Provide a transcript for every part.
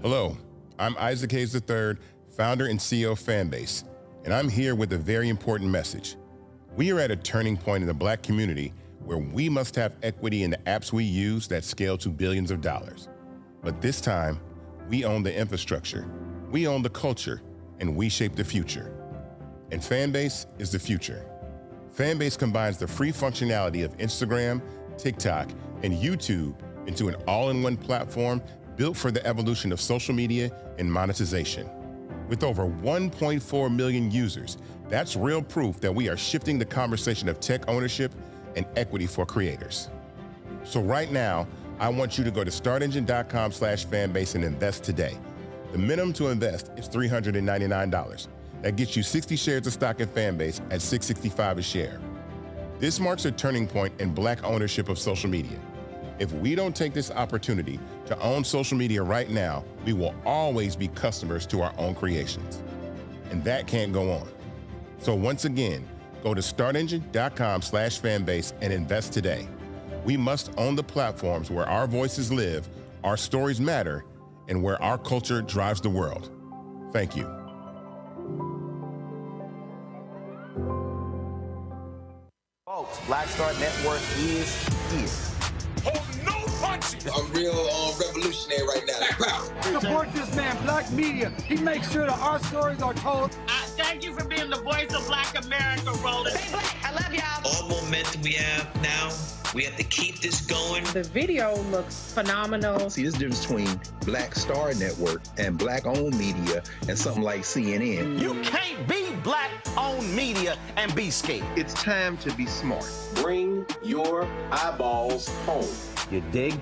Hello, I'm Isaac Hayes III, founder and CEO of Fanbase, and I'm here with a very important message. We are at a turning point in the Black community where we must have equity in the apps we use that scale to billions of dollars. But this time, we own the infrastructure, we own the culture, and we shape the future. And Fanbase is the future. Fanbase combines the free functionality of Instagram, TikTok, and YouTube into an all-in-one platform built for the evolution of social media and monetization. With over 1.4 million users, that's real proof that we are shifting the conversation of tech ownership and equity for creators. So right now, I want you to go to startengine.com/fanbase and invest today. The minimum to invest is $399. That gets you 60 shares of stock in Fanbase at $665 a share. This marks a turning point in Black ownership of social media. If we don't take this opportunity to own social media right now, we will always be customers to our own creations. And that can't go on. So once again, go to startengine.com/fanbase and invest today. We must own the platforms where our voices live, our stories matter, and where our culture drives the world. Thank you. Folks, Black Star Network is here. Hold no punches. I'm real revolutionary right now. Support this man, Black Media. He makes sure that our stories are told. Thank you for being the voice of Black America, Roland. Stay Black. I love y'all. All momentum we have now, we have to keep this going. The video looks phenomenal. See, there's a difference between Black Star Network and Black-owned media and something like CNN. You can't be Black-owned media and be scared. It's time to be smart. Bring your eyeballs home. You dig?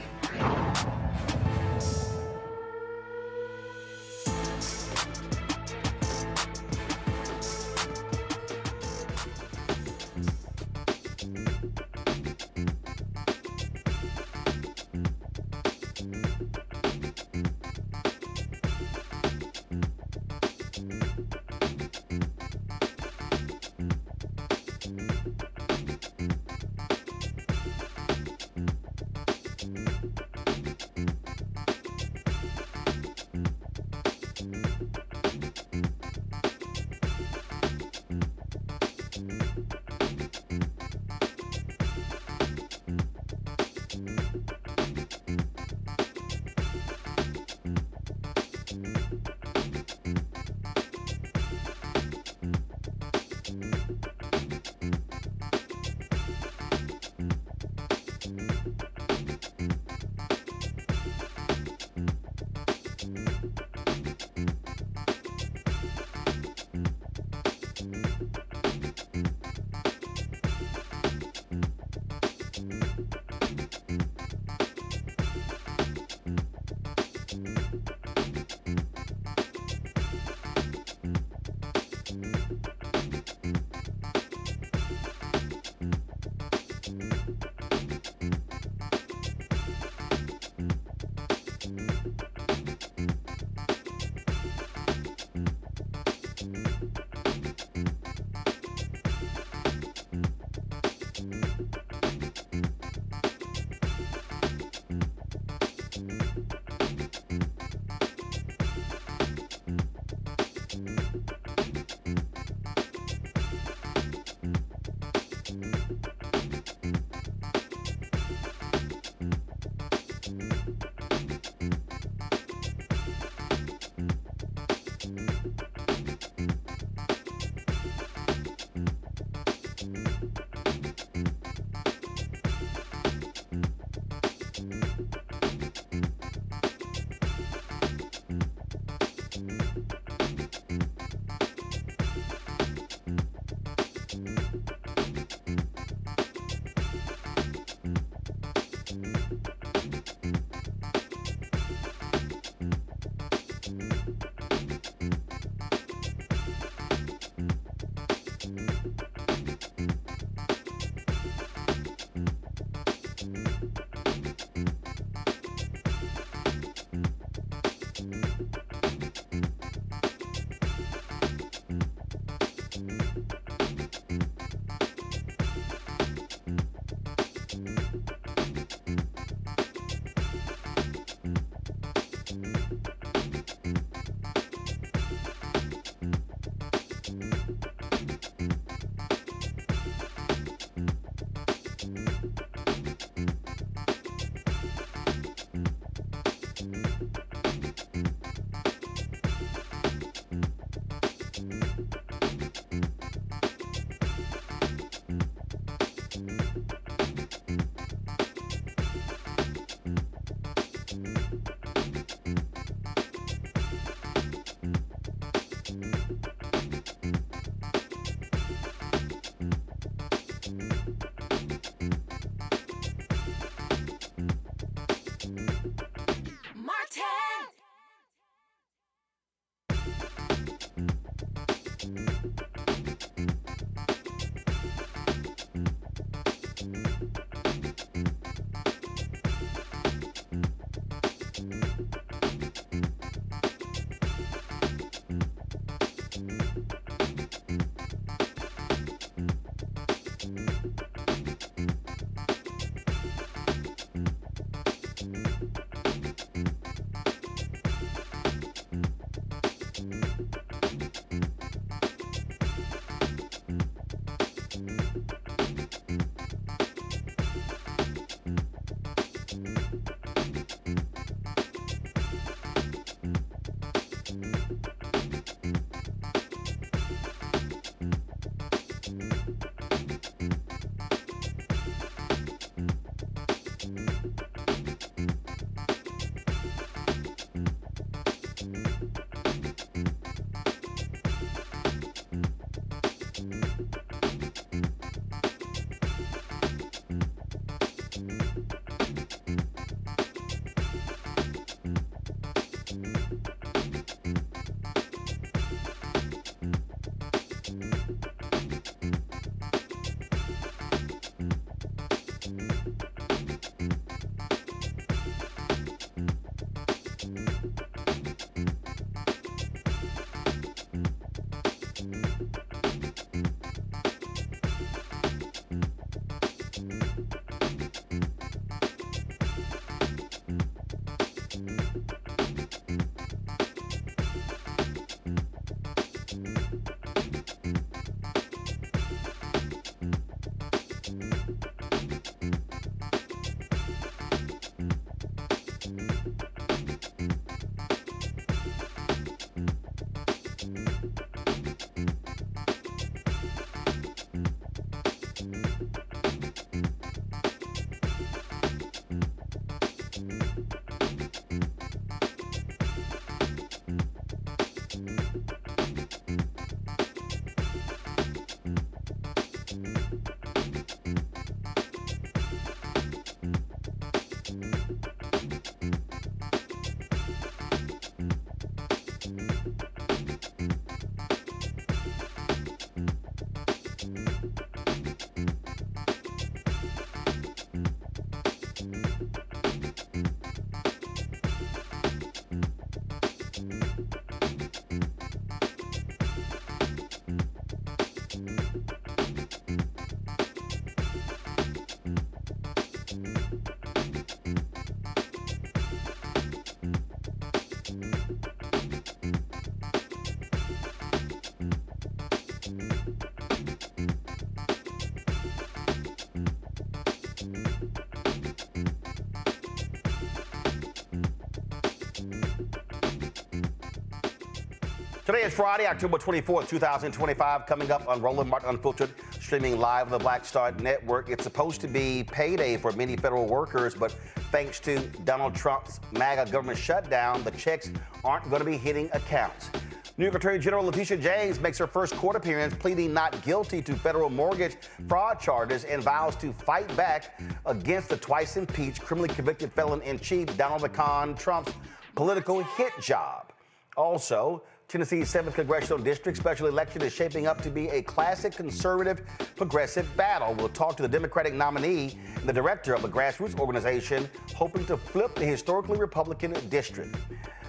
Today is Friday, October 24th, 2025. Coming up on Roland Martin Unfiltered, streaming live on the Black Star Network. It's supposed to be payday for many federal workers, but thanks to Donald Trump's MAGA government shutdown, the checks aren't going to be hitting accounts. New York Attorney General Letitia James makes her first court appearance, pleading not guilty to federal mortgage fraud charges and vows to fight back against the twice-impeached, criminally convicted felon-in-chief Donald Trump's political hit job. Also, Tennessee's 7th Congressional District Special election is shaping up to be a classic conservative progressive battle. We'll talk to the Democratic nominee and the director of a grassroots organization hoping to flip the historically Republican district.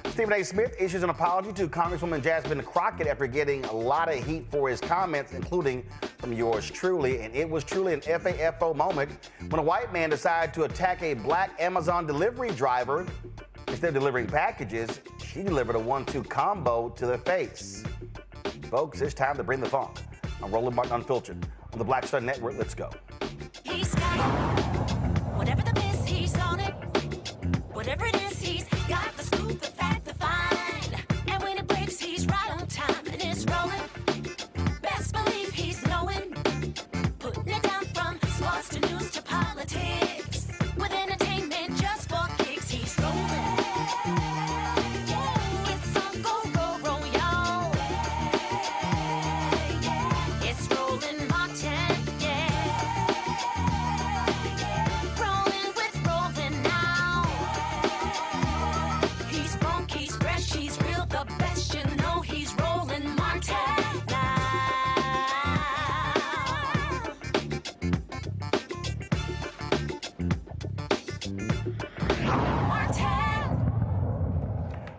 Stephen A. Smith issues an apology to Congresswoman Jasmine Crockett after getting a lot of heat for his comments, including from yours truly. And it was truly an FAFO moment when a white man decided to attack a black Amazon delivery driver. Instead of delivering packages, she delivered a 1-2 combo to the face. Folks, it's time to bring the funk. I'm Roland Martin Unfiltered on the Black Star Network. Let's go. He's got it. Whatever the miss, he's on it. Whatever it is, he's got the scoop, the fact, the find. And when it breaks, he's right on time and it's rolling. Best believe he's knowing. Putting it down from sports to news to politics. With entertainment just for kicks, he's rolling. It's on go, roll, y'all. It's Roland Martin, rolling with Roland now. He's funky, he's fresh, he's real, the best, you know he's Roland Martin now.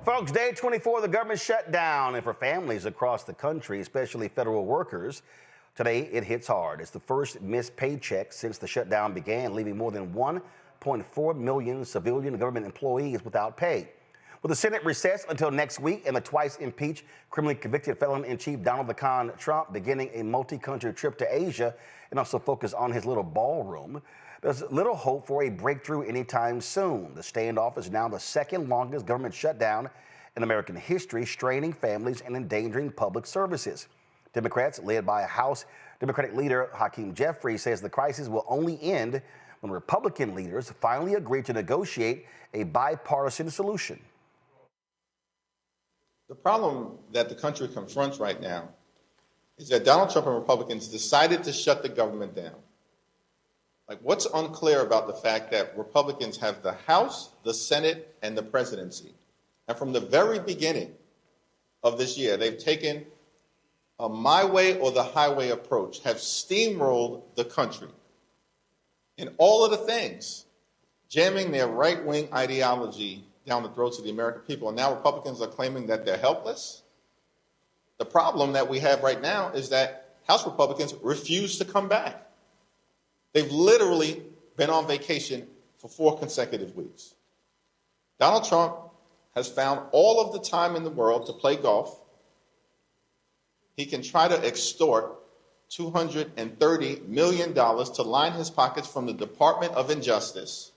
Folks, day 24 of the government shutdown, and for families across the country, especially federal workers, today it hits hard. It's the first missed paycheck since the shutdown began, leaving more than 1.4 million civilian and government employees without pay. With the Senate recessed until next week and the twice-impeached, criminally convicted felon-in-chief Donald Trump beginning a multi-country trip to Asia and also focus on his little ballroom, there's little hope for a breakthrough anytime soon. The standoff is now the second longest government shutdown in American history, straining families and endangering public services. Democrats, led by House Democratic leader Hakeem Jeffries, says the crisis will only end when Republican leaders finally agree to negotiate a bipartisan solution. The problem that the country confronts right now is that Donald Trump and Republicans decided to shut the government down. Like, what's unclear about the fact that Republicans have the House, the Senate, and the presidency? And from the very beginning of this year, they've taken a my way or the highway approach, have steamrolled the country in all of the things, jamming their right-wing ideology down the throats of the American people. And now Republicans are claiming that they're helpless. The problem that we have right now is that House Republicans refuse to come back. They've literally been on vacation for 4 consecutive weeks. Donald Trump has found all of the time in the world to play golf. He can try to extort $230 million to line his pockets from the Department of Injustice.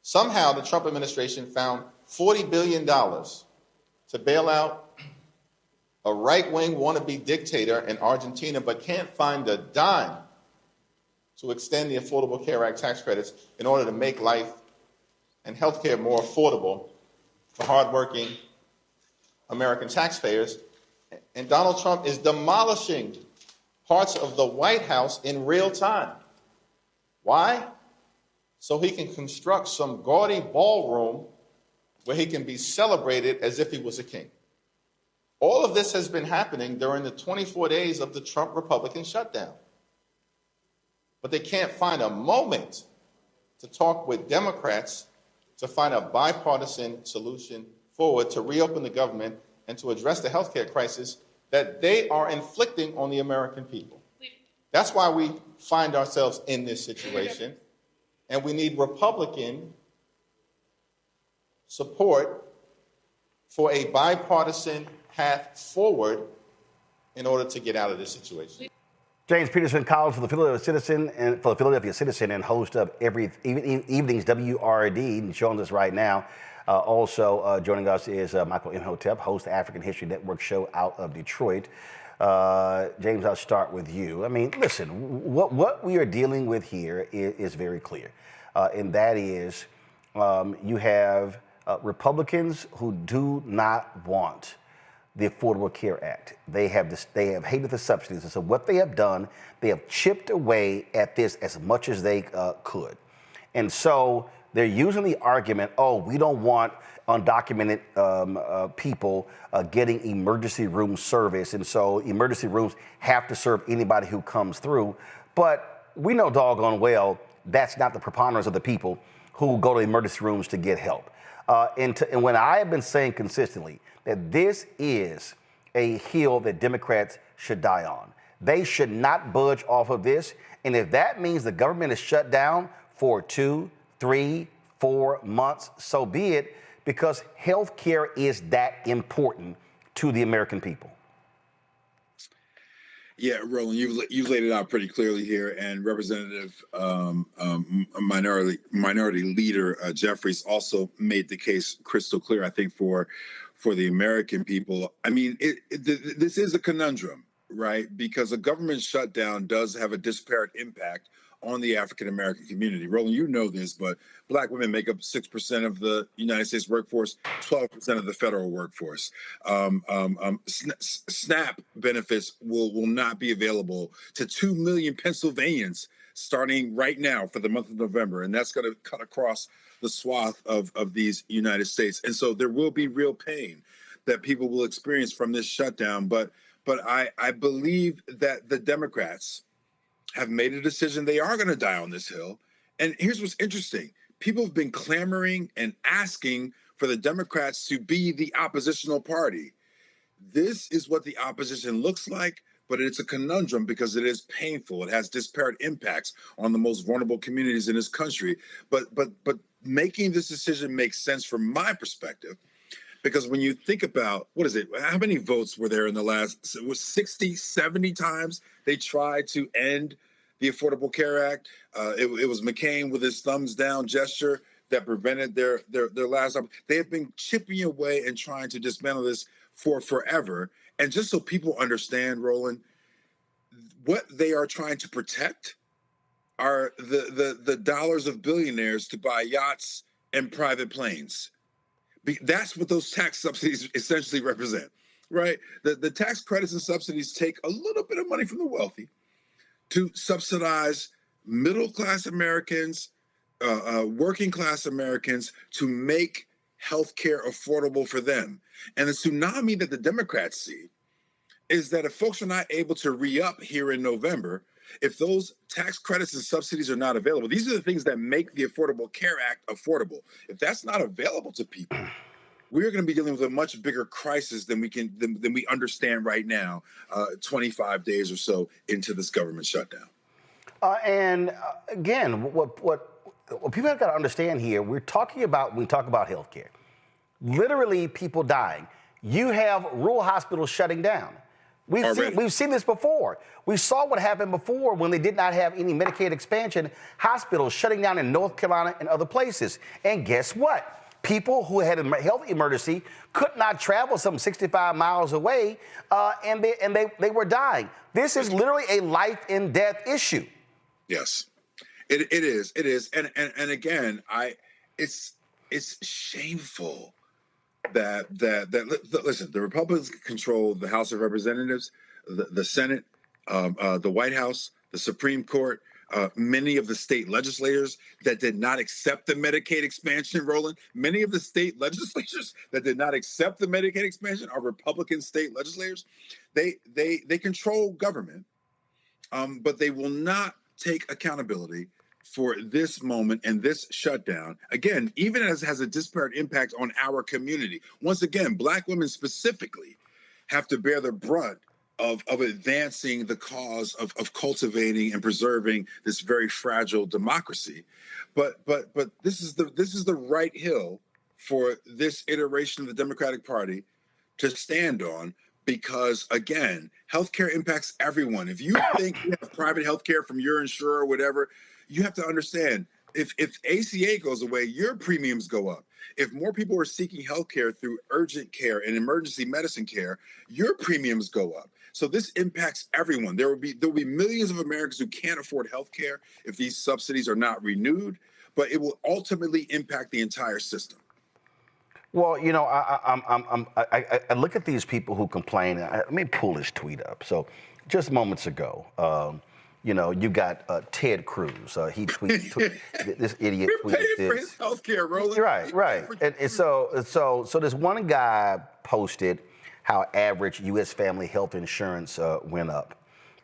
Somehow the Trump administration found $40 billion to bail out a right-wing wannabe dictator in Argentina, but can't find a dime to extend the Affordable Care Act tax credits in order to make life and health care more affordable for hardworking American taxpayers. And Donald Trump is demolishing parts of the White House in real time. Why? So he can construct some gaudy ballroom where he can be celebrated as if he was a king. All of this has been happening during the 24 days of the Trump Republican shutdown. But they can't find a moment to talk with Democrats to find a bipartisan solution forward to reopen the government and to address the healthcare crisis that they are inflicting on the American people. That's why we find ourselves in this situation, and we need Republican support for a bipartisan path forward in order to get out of this situation. James Peterson, columnist for the Philadelphia Citizen and host of every evening's WRD, and joins us right now. Also joining us is Michael Imhotep, host of African History Network show out of Detroit. James, I'll start with you. I mean, listen, what we are dealing with here is very clear, and that is you have Republicans who do not want the Affordable Care Act. They have hated the subsidies, and so what they have done, they have chipped away at this as much as they could, and so they're using the argument, oh, we don't want undocumented people getting emergency room service, and so emergency rooms have to serve anybody who comes through. But we know doggone well that's not the preponderance of the people who go to emergency rooms to get help. And when I have been saying consistently that this is a hill that Democrats should die on. They should not budge off of this. And if that means the government is shut down for 2, 3, 4 months, so be it, because health care is that important to the American people. Yeah, Roland, you've laid it out pretty clearly here, and Representative Minority Leader Jeffries also made the case crystal clear, I think, for the American people. I mean, this is a conundrum, right? Because a government shutdown does have a disparate impact on the African-American community. Roland, you know this, but Black women make up 6% of the United States workforce, 12% of the federal workforce. SNAP benefits will not be available to 2 million Pennsylvanians starting right now for the month of November, and that's going to cut across the swath of these United States. And so there will be real pain that people will experience from this shutdown. But I believe that the Democrats have made a decision. They are going to die on this hill. And here's what's interesting. People have been clamoring and asking for the Democrats to be the oppositional party. This is what the opposition looks like, but it's a conundrum because it is painful. It has disparate impacts on the most vulnerable communities in this country. But making this decision makes sense from my perspective, because when you think about, what is it, how many votes were there in the last, it was 60, 70 times they tried to end the Affordable Care Act. It was McCain with his thumbs down gesture that prevented their last. They have been chipping away and trying to dismantle this for forever. And just so people understand, Roland, what they are trying to protect are the dollars of billionaires to buy yachts and private planes. That's what those tax subsidies essentially represent, right? The tax credits and subsidies take a little bit of money from the wealthy to subsidize middle-class Americans, working-class Americans, to make healthcare affordable for them. And the tsunami that the Democrats see is that if folks are not able to re-up here in November, if those tax credits and subsidies are not available, these are the things that make the Affordable Care Act affordable. If that's not available to people, we're going to be dealing with a much bigger crisis than we understand right now, 25 days or so into this government shutdown. And again, what people have got to understand here, when we talk about healthcare, literally people dying. You have rural hospitals shutting down. We've seen this before. We saw what happened before when they did not have any Medicaid expansion, hospitals shutting down in North Carolina and other places. And guess what? People who had a health emergency could not travel some 65 miles away, and they were dying. This is literally a life and death issue. Yes, it is. And again, it's shameful that listen, the Republicans control the House of Representatives, the Senate, the White House, the Supreme Court, many of the state legislators that did not accept the Medicaid expansion, Roland. Many of the state legislatures that did not accept the Medicaid expansion are Republican state legislators. They control government, but they will not take accountability for this moment and this shutdown, again, even as it has a disparate impact on our community. Once again, Black women specifically have to bear the brunt of advancing the cause of cultivating and preserving this very fragile democracy. But this is the right hill for this iteration of the Democratic Party to stand on, because again, healthcare impacts everyone. If you think you have private healthcare from your insurer or whatever, you have to understand if ACA goes away, your premiums go up. If more people are seeking health care through urgent care and emergency medicine care, your premiums go up. So this impacts everyone. There will be millions of Americans who can't afford health care if these subsidies are not renewed, but it will ultimately impact the entire system. Well, you know, I look at these people who complain. Let me pull this tweet up. So, just moments ago, you know, you got Ted Cruz. He tweeted this idiot We're tweeted paying this. for his health care, Roland. Right. And so this one guy posted how average U.S. family health insurance went up.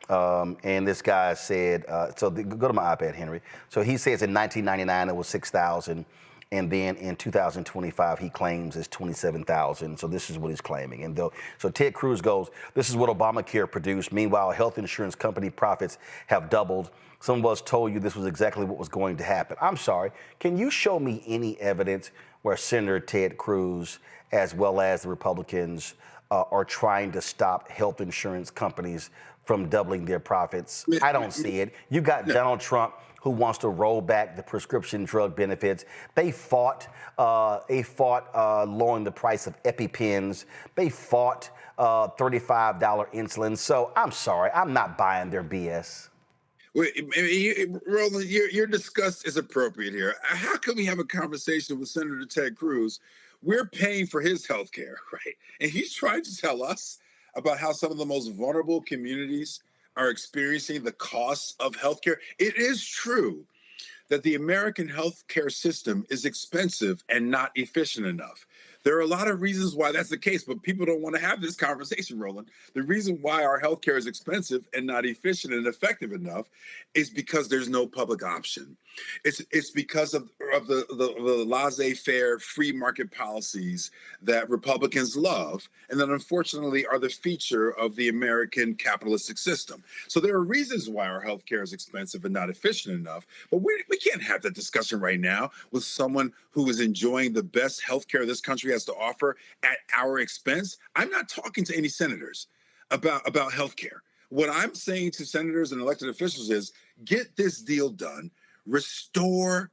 And this guy said, go to my iPad, Henry. So he says in 1999 it was $6,000. And then in 2025, he claims it's $27,000. So this is what he's claiming. And so Ted Cruz goes, this is what Obamacare produced. Meanwhile, health insurance company profits have doubled. Some of us told you this was exactly what was going to happen. I'm sorry. Can you show me any evidence where Senator Ted Cruz, as well as the Republicans, are trying to stop health insurance companies from doubling their profits? I don't see it. You got Donald Trump, who wants to roll back the prescription drug benefits. They fought lowering the price of EpiPens. They fought $35 insulin. So I'm sorry, I'm not buying their BS. Roland, your disgust is appropriate here. How can we have a conversation with Senator Ted Cruz? We're paying for his health care, right? And he's trying to tell us about how some of the most vulnerable communities are experiencing the costs of healthcare. It is true that the American healthcare system is expensive and not efficient enough. There are a lot of reasons why that's the case, but people don't want to have this conversation, Roland. The reason why our healthcare is expensive and not efficient and effective enough is because there's no public option. It's because of the laissez-faire free market policies that Republicans love and that unfortunately are the feature of the American capitalistic system. So there are reasons why our healthcare is expensive and not efficient enough, but we can't have that discussion right now with someone who is enjoying the best healthcare this country has to offer at our expense. I'm not talking to any senators about healthcare. What I'm saying to senators and elected officials is get this deal done, restore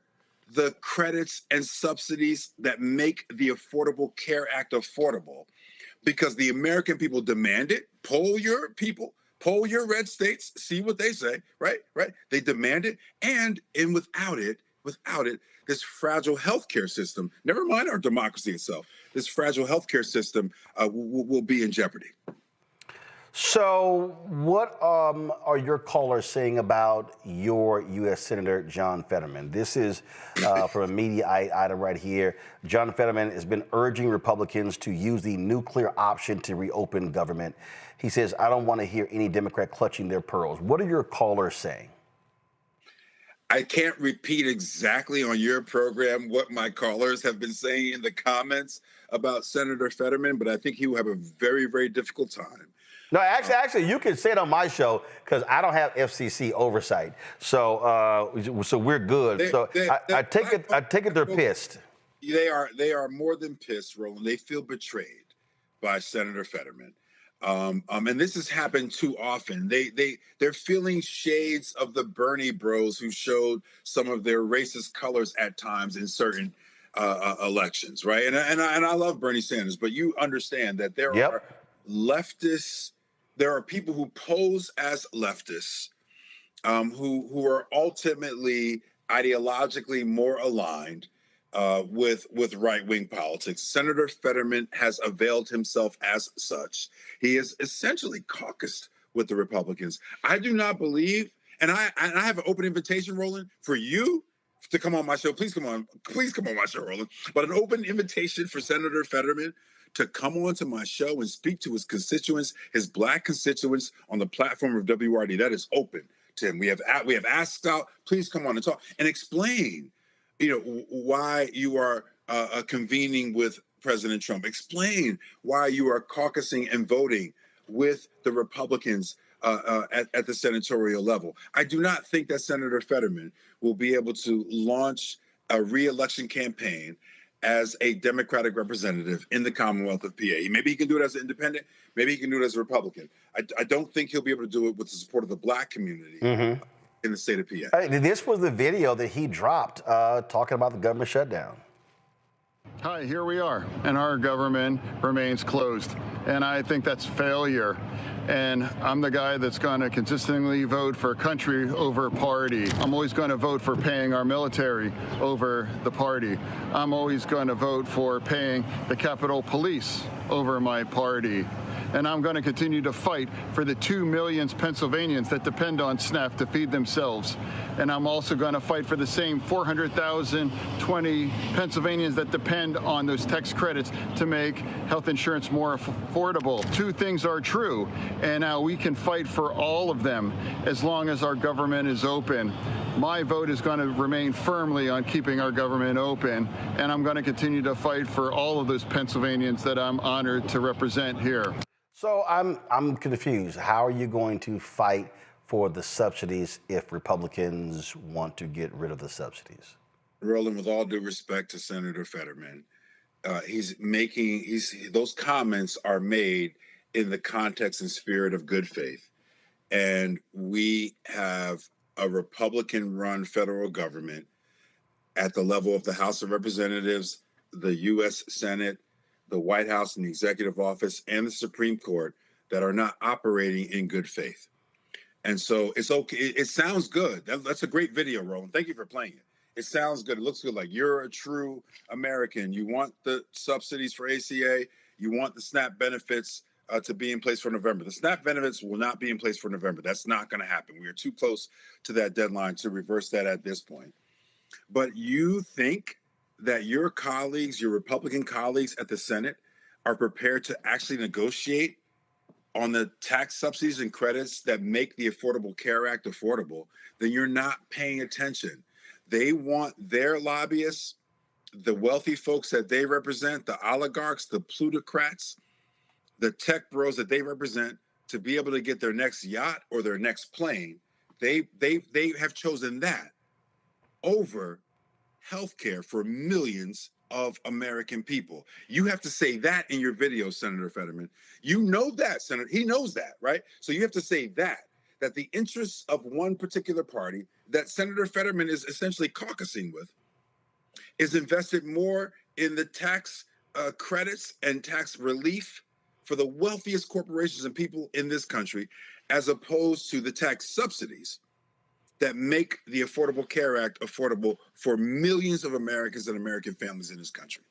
the credits and subsidies that make the Affordable Care Act affordable, because the American people demand it. Poll your people, poll your red states, see what they say, right? They demand it, and without it, this fragile healthcare system, never mind our democracy itself, this fragile healthcare system will be in jeopardy. So what are your callers saying about your U.S. Senator John Fetterman? This is from a media item right here. John Fetterman has been urging Republicans to use the nuclear option to reopen government. He says, I don't want to hear any Democrat clutching their pearls. What are your callers saying? I can't repeat exactly on your program what my callers have been saying in the comments about Senator Fetterman, but I think he will have a very, very difficult time. No, actually, you can say it on my show because I don't have FCC oversight, so we're good. I take it they're pissed. They are more than pissed, Roland. They feel betrayed by Senator Fetterman, and this has happened too often. They're feeling shades of the Bernie bros who showed some of their racist colors at times in certain elections, right? And I love Bernie Sanders, but you understand that there are leftists. There are people who pose as leftists, who are ultimately ideologically more aligned with right-wing politics. Senator Fetterman has availed himself as such. He has essentially caucused with the Republicans. I do not believe, and I have an open invitation, Roland, for you to come on my show. Please come on my show, Roland. But an open invitation for Senator Fetterman to come onto my show and speak to his constituents, his Black constituents, on the platform of WRD. That is open to him. We have asked out. Please come on and talk and explain, why you are convening with President Trump. Explain why you are caucusing and voting with the Republicans at the senatorial level. I do not think that Senator Fetterman will be able to launch a re-election campaign as a Democratic representative in the Commonwealth of PA. Maybe he can do it as an independent. Maybe he can do it as a Republican. I don't think he'll be able to do it with the support of the Black community. in the state of PA. This was the video that he dropped talking about the government shutdown. Hi, here we are, and our government remains closed. And I think that's failure. And I'm the guy that's going to consistently vote for country over party. I'm always going to vote for paying our military over the party. I'm always going to vote for paying the Capitol Police over my party. And I'm going to continue to fight for the 2 million Pennsylvanians that depend on SNAP to feed themselves. And I'm also going to fight for the same 400,020 Pennsylvanians that depend on those tax credits to make health insurance more affordable. Two things are true, and now we can fight for all of them as long as our government is open. My vote is going to remain firmly on keeping our government open, and I'm going to continue to fight for all of those Pennsylvanians that I'm honored to represent here. So I'm confused. How are you going to fight for the subsidies if Republicans want to get rid of the subsidies? Roland, with all due respect to Senator Fetterman, those comments are made in the context and spirit of good faith. And we have a Republican-run federal government at the level of the House of Representatives, the U.S. Senate, the White House and the executive office, and the Supreme Court that are not operating in good faith. And so it's okay. It sounds good. That's a great video, Roland. Thank you for playing it. It sounds good. It looks good. Like you're a true American. You want the subsidies for ACA. You want the SNAP benefits to be in place for November. The SNAP benefits will not be in place for November. That's not going to happen. We are too close to that deadline to reverse that at this point. But you think that your colleagues, your Republican colleagues at the Senate, are prepared to actually negotiate on the tax subsidies and credits that make the Affordable Care Act affordable, then you're not paying attention. They want their lobbyists, the wealthy folks that they represent, the oligarchs, the plutocrats, the tech bros that they represent, to be able to get their next yacht or their next plane. They have chosen that over healthcare for millions of American people. You have to say that in your video, Senator Fetterman. You know that, Senator. He knows that, right? So you have to say that the interests of one particular party that Senator Fetterman is essentially caucusing with is invested more in the tax credits and tax relief for the wealthiest corporations and people in this country, as opposed to the tax subsidies that make the Affordable Care Act affordable for millions of Americans and American families in this country.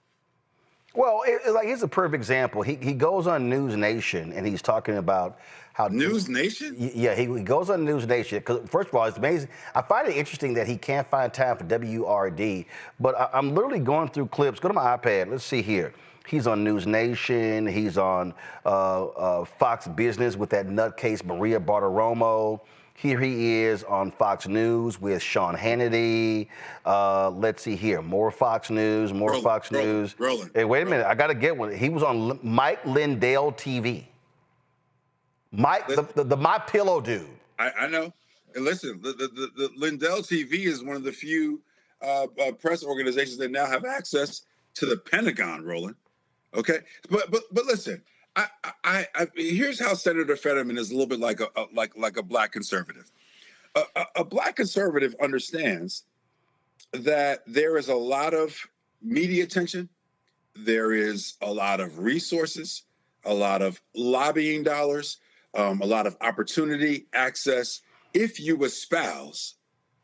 Well, here's a perfect example. He goes on News Nation and he's talking about how News Nation? Yeah, he goes on News Nation because, first of all, it's amazing. I find it interesting that he can't find time for WRD, but I'm literally going through clips. Go to my iPad. Let's see here. He's on News Nation. He's on Fox Business with that nutcase Maria Bartiromo. Here he is on Fox News with Sean Hannity. Let's see here. More Fox News, Fox News. Roland. Hey, wait a minute. I got to get one. He was on Mike Lindell TV. Mike, the My Pillow dude. I know. And listen, the Lindell TV is one of the few press organizations that now have access to the Pentagon, Roland. Okay? But listen. Here's how Senator Fetterman is a little bit like a black conservative. A black conservative understands that there is a lot of media attention, there is a lot of resources, a lot of lobbying dollars, a lot of opportunity, access, if you espouse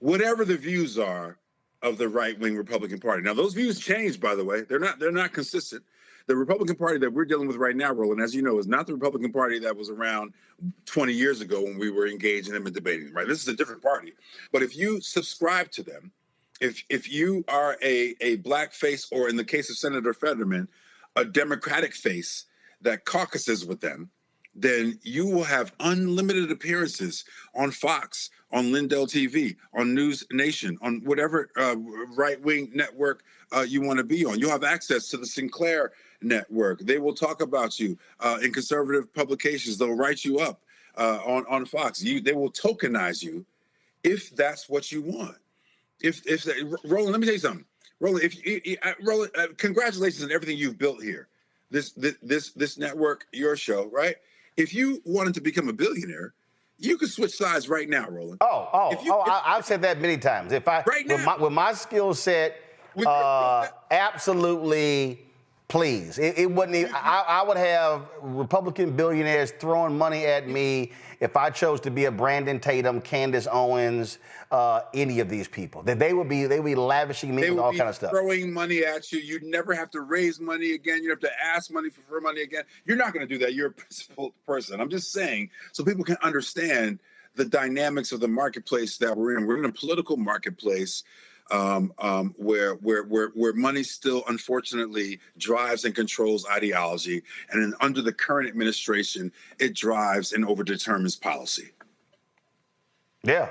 whatever the views are of the right-wing Republican Party. Now, those views change, by the way. They're not consistent. The Republican Party that we're dealing with right now, Roland, as you know, is not the Republican Party that was around 20 years ago when we were engaging them and debating them, right? This is a different party. But if you subscribe to them, if you are a black face, or in the case of Senator Fetterman, a Democratic face that caucuses with them, then you will have unlimited appearances on Fox, on Lindell TV, on News Nation, on whatever right-wing network you want to be on. You'll have access to the Sinclair network. They will talk about you in conservative publications. They'll write you up on Fox. They will tokenize you if that's what you want. Roland, let me tell you something. Roland, Roland, congratulations on everything you've built here. This network, your show, right? If you wanted to become a billionaire, You can switch sides right now, Roland. I've said that many times. If I right now, with my skill set, absolutely. Please, it wouldn't even, I would have Republican billionaires throwing money at me if I chose to be a Brandon Tatum, Candace Owens, any of these people. That they would be lavishing me with all kind of stuff. Throwing money at you. You'd never have to raise money again. You'd have to ask money for money again. You're not going to do that. You're a principled person. I'm just saying so people can understand the dynamics of the marketplace that we're in. We're in a political marketplace where money still unfortunately drives and controls ideology, and under the current administration, it drives and overdetermines policy. Yeah,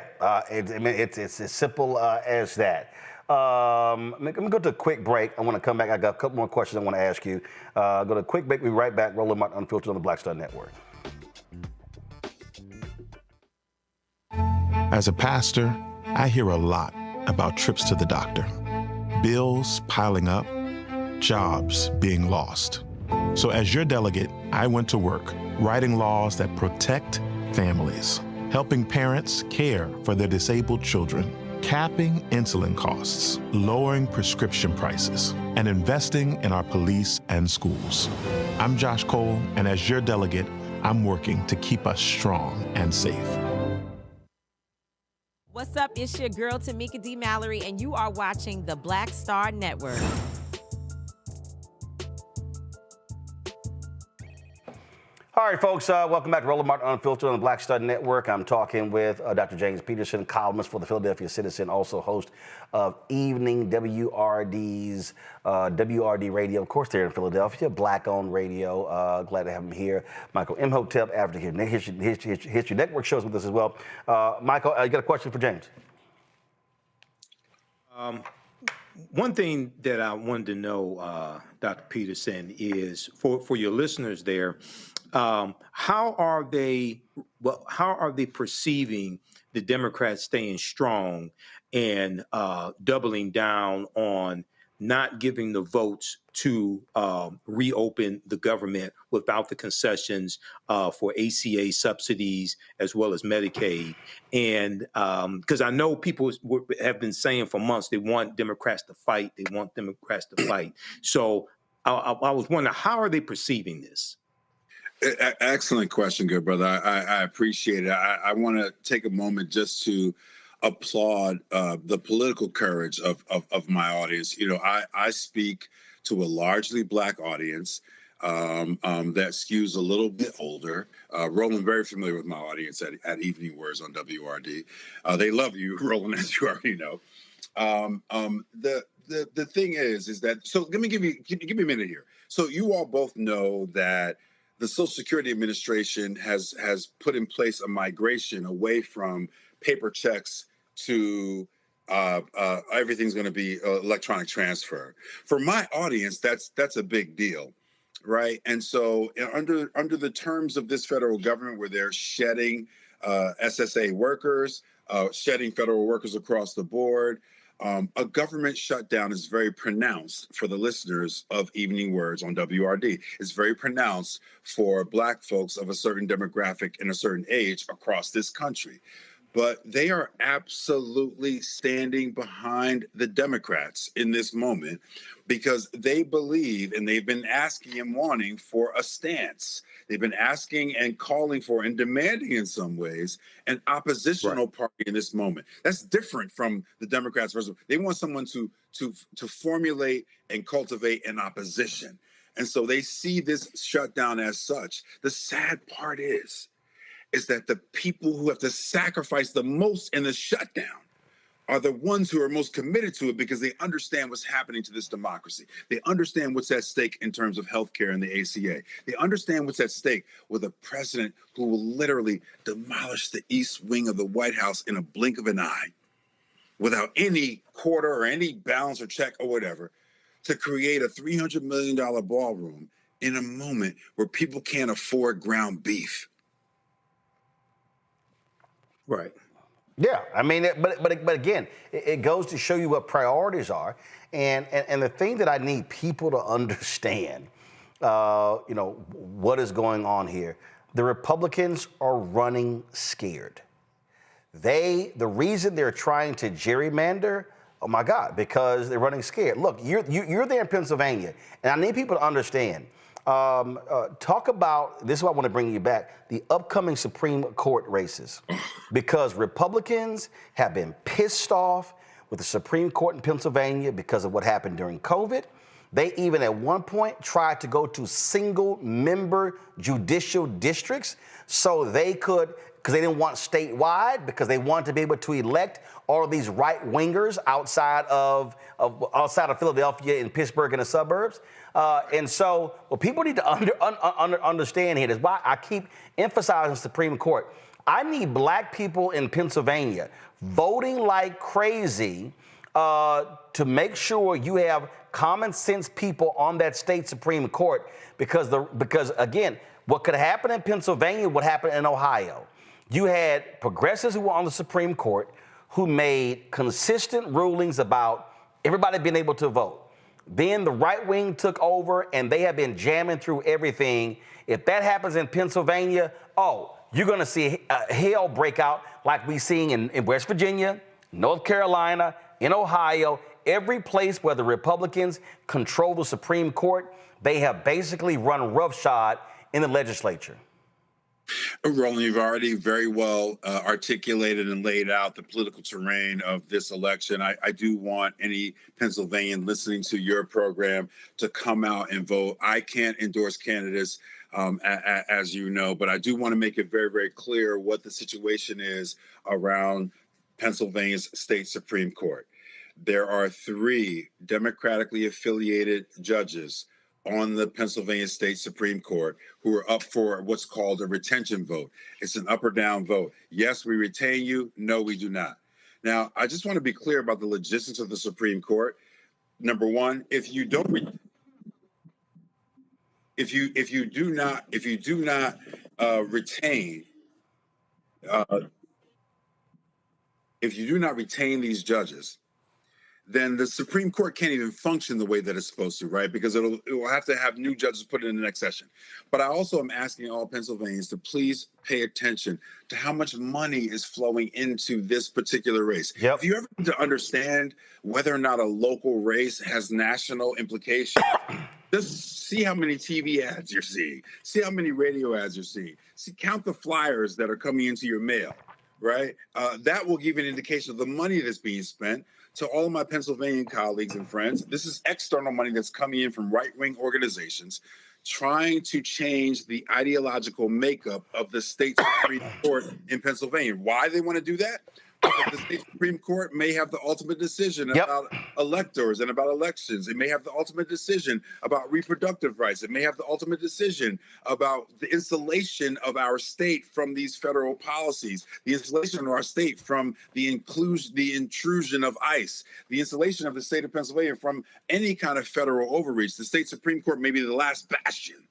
it's as simple as that. Let me go to a quick break. I want to come back. I got a couple more questions I want to ask you. Go to a quick break. We'll be right back. Roland Martin Unfiltered on the Black Star Network. As a pastor, I hear a lot about trips to the doctor, bills piling up, jobs being lost. So as your delegate, I went to work writing laws that protect families, helping parents care for their disabled children, capping insulin costs, lowering prescription prices, and investing in our police and schools. I'm Josh Cole, and as your delegate, I'm working to keep us strong and safe. What's up? It's your girl, Tamika D. Mallory, and you are watching the Black Star Network. All right, folks, welcome back to Roland Martin Unfiltered on the Black Star Network. I'm talking with Dr. James Peterson, columnist for the Philadelphia Citizen, also host of Evening WRD's WRD Radio, of course, there in Philadelphia, Black-owned radio. Glad to have him here. Michael Imhotep, African History Network, shows with us as well. Michael, you got a question for James? One thing that I wanted to know, Dr. Peterson, is for your listeners there, how are they perceiving the Democrats staying strong and doubling down on not giving the votes to reopen the government without the concessions for ACA subsidies as well as Medicaid? And because I know people have been saying for months they want Democrats to fight. They want Democrats to fight. So I was wondering, how are they perceiving this? Excellent question, good brother. I appreciate it. I want to take a moment just to applaud the political courage of my audience. You know, I speak to a largely Black audience that skews a little bit older. Roland, very familiar with my audience at Evening Words on WRD. They love you, Roland, as you already know. The thing is that, so let me give me a minute here. So you all both know that the Social Security Administration has put in place a migration away from paper checks to everything's going to be electronic transfer. For my audience, that's a big deal, right? And so under the terms of this federal government, where they're shedding SSA workers, shedding federal workers across the board, a government shutdown is very pronounced for the listeners of Evening Words on WRD. It's very pronounced for Black folks of a certain demographic and a certain age across this country. But they are absolutely standing behind the Democrats in this moment because they believe, and they've been asking and wanting for a stance. They've been asking and calling for and demanding in some ways an oppositional party in this moment. That's different from the Democrats. They want someone to formulate and cultivate an opposition. And so they see this shutdown as such. The sad part is that the people who have to sacrifice the most in the shutdown are the ones who are most committed to it because they understand what's happening to this democracy. They understand what's at stake in terms of healthcare and the ACA. They understand what's at stake with a president who will literally demolish the East Wing of the White House in a blink of an eye without any quarter or any balance or check or whatever, to create a $300 million ballroom in a moment where people can't afford ground beef. Right. Yeah, I mean, but again, it goes to show you what priorities are, and the thing that I need people to understand, what is going on here. the Republicans are running scared. The reason they're trying to gerrymander, oh my God, because they're running scared. Look, you're there in Pennsylvania, and I need people to understand. Talk about, this is why I want to bring you back, the upcoming Supreme Court races. Because Republicans have been pissed off with the Supreme Court in Pennsylvania because of what happened during COVID. They even at one point tried to go to single-member judicial districts so they could, because they didn't want statewide, because they wanted to be able to elect all of these right-wingers outside of Philadelphia and Pittsburgh and the suburbs. And so what people need to understand here is why I keep emphasizing Supreme Court. I need black people in Pennsylvania voting like crazy to make sure you have common sense people on that state Supreme Court, because again, what could happen in Pennsylvania would happen in Ohio. You had progressives who were on the Supreme Court who made consistent rulings about everybody being able to vote. Then the right wing took over and they have been jamming through everything. If that happens in Pennsylvania, you're going to see hell break out like we're seeing in West Virginia, North Carolina, in Ohio. Every place where the Republicans control the Supreme Court, they have basically run roughshod in the legislature. Roland, you've already very well articulated and laid out the political terrain of this election. I do want any Pennsylvanian listening to your program to come out and vote. I can't endorse candidates, as you know, but I do want to make it very, very clear what the situation is around Pennsylvania's state Supreme Court. There are 3 democratically affiliated judges on the Pennsylvania State Supreme Court who are up for what's called a retention vote. It's an up or down vote. Yes, we retain you. No, we do not. Now, I just want to be clear about the logistics of the Supreme Court. Number one, if you do not retain these judges, then the Supreme Court can't even function the way that it's supposed to, right? Because it will have to have new judges put in the next session. But I also am asking all Pennsylvanians to please pay attention to how much money is flowing into this particular race. Yep. If you ever need to understand whether or not a local race has national implications, just see how many TV ads you're seeing. See how many radio ads you're seeing. Count the flyers that are coming into your mail, right? That will give you an indication of the money that's being spent. To all of my Pennsylvania colleagues and friends, this is external money that's coming in from right-wing organizations trying to change the ideological makeup of the state Supreme Court in Pennsylvania. Why they want to do that? Because the state Supreme Court may have the ultimate decision about electors and about elections. It may have the ultimate decision about reproductive rights. It may have the ultimate decision about the insulation of our state from these federal policies, the insulation of our state from the intrusion of ICE, the insulation of the state of Pennsylvania from any kind of federal overreach. The state Supreme Court may be the last bastion,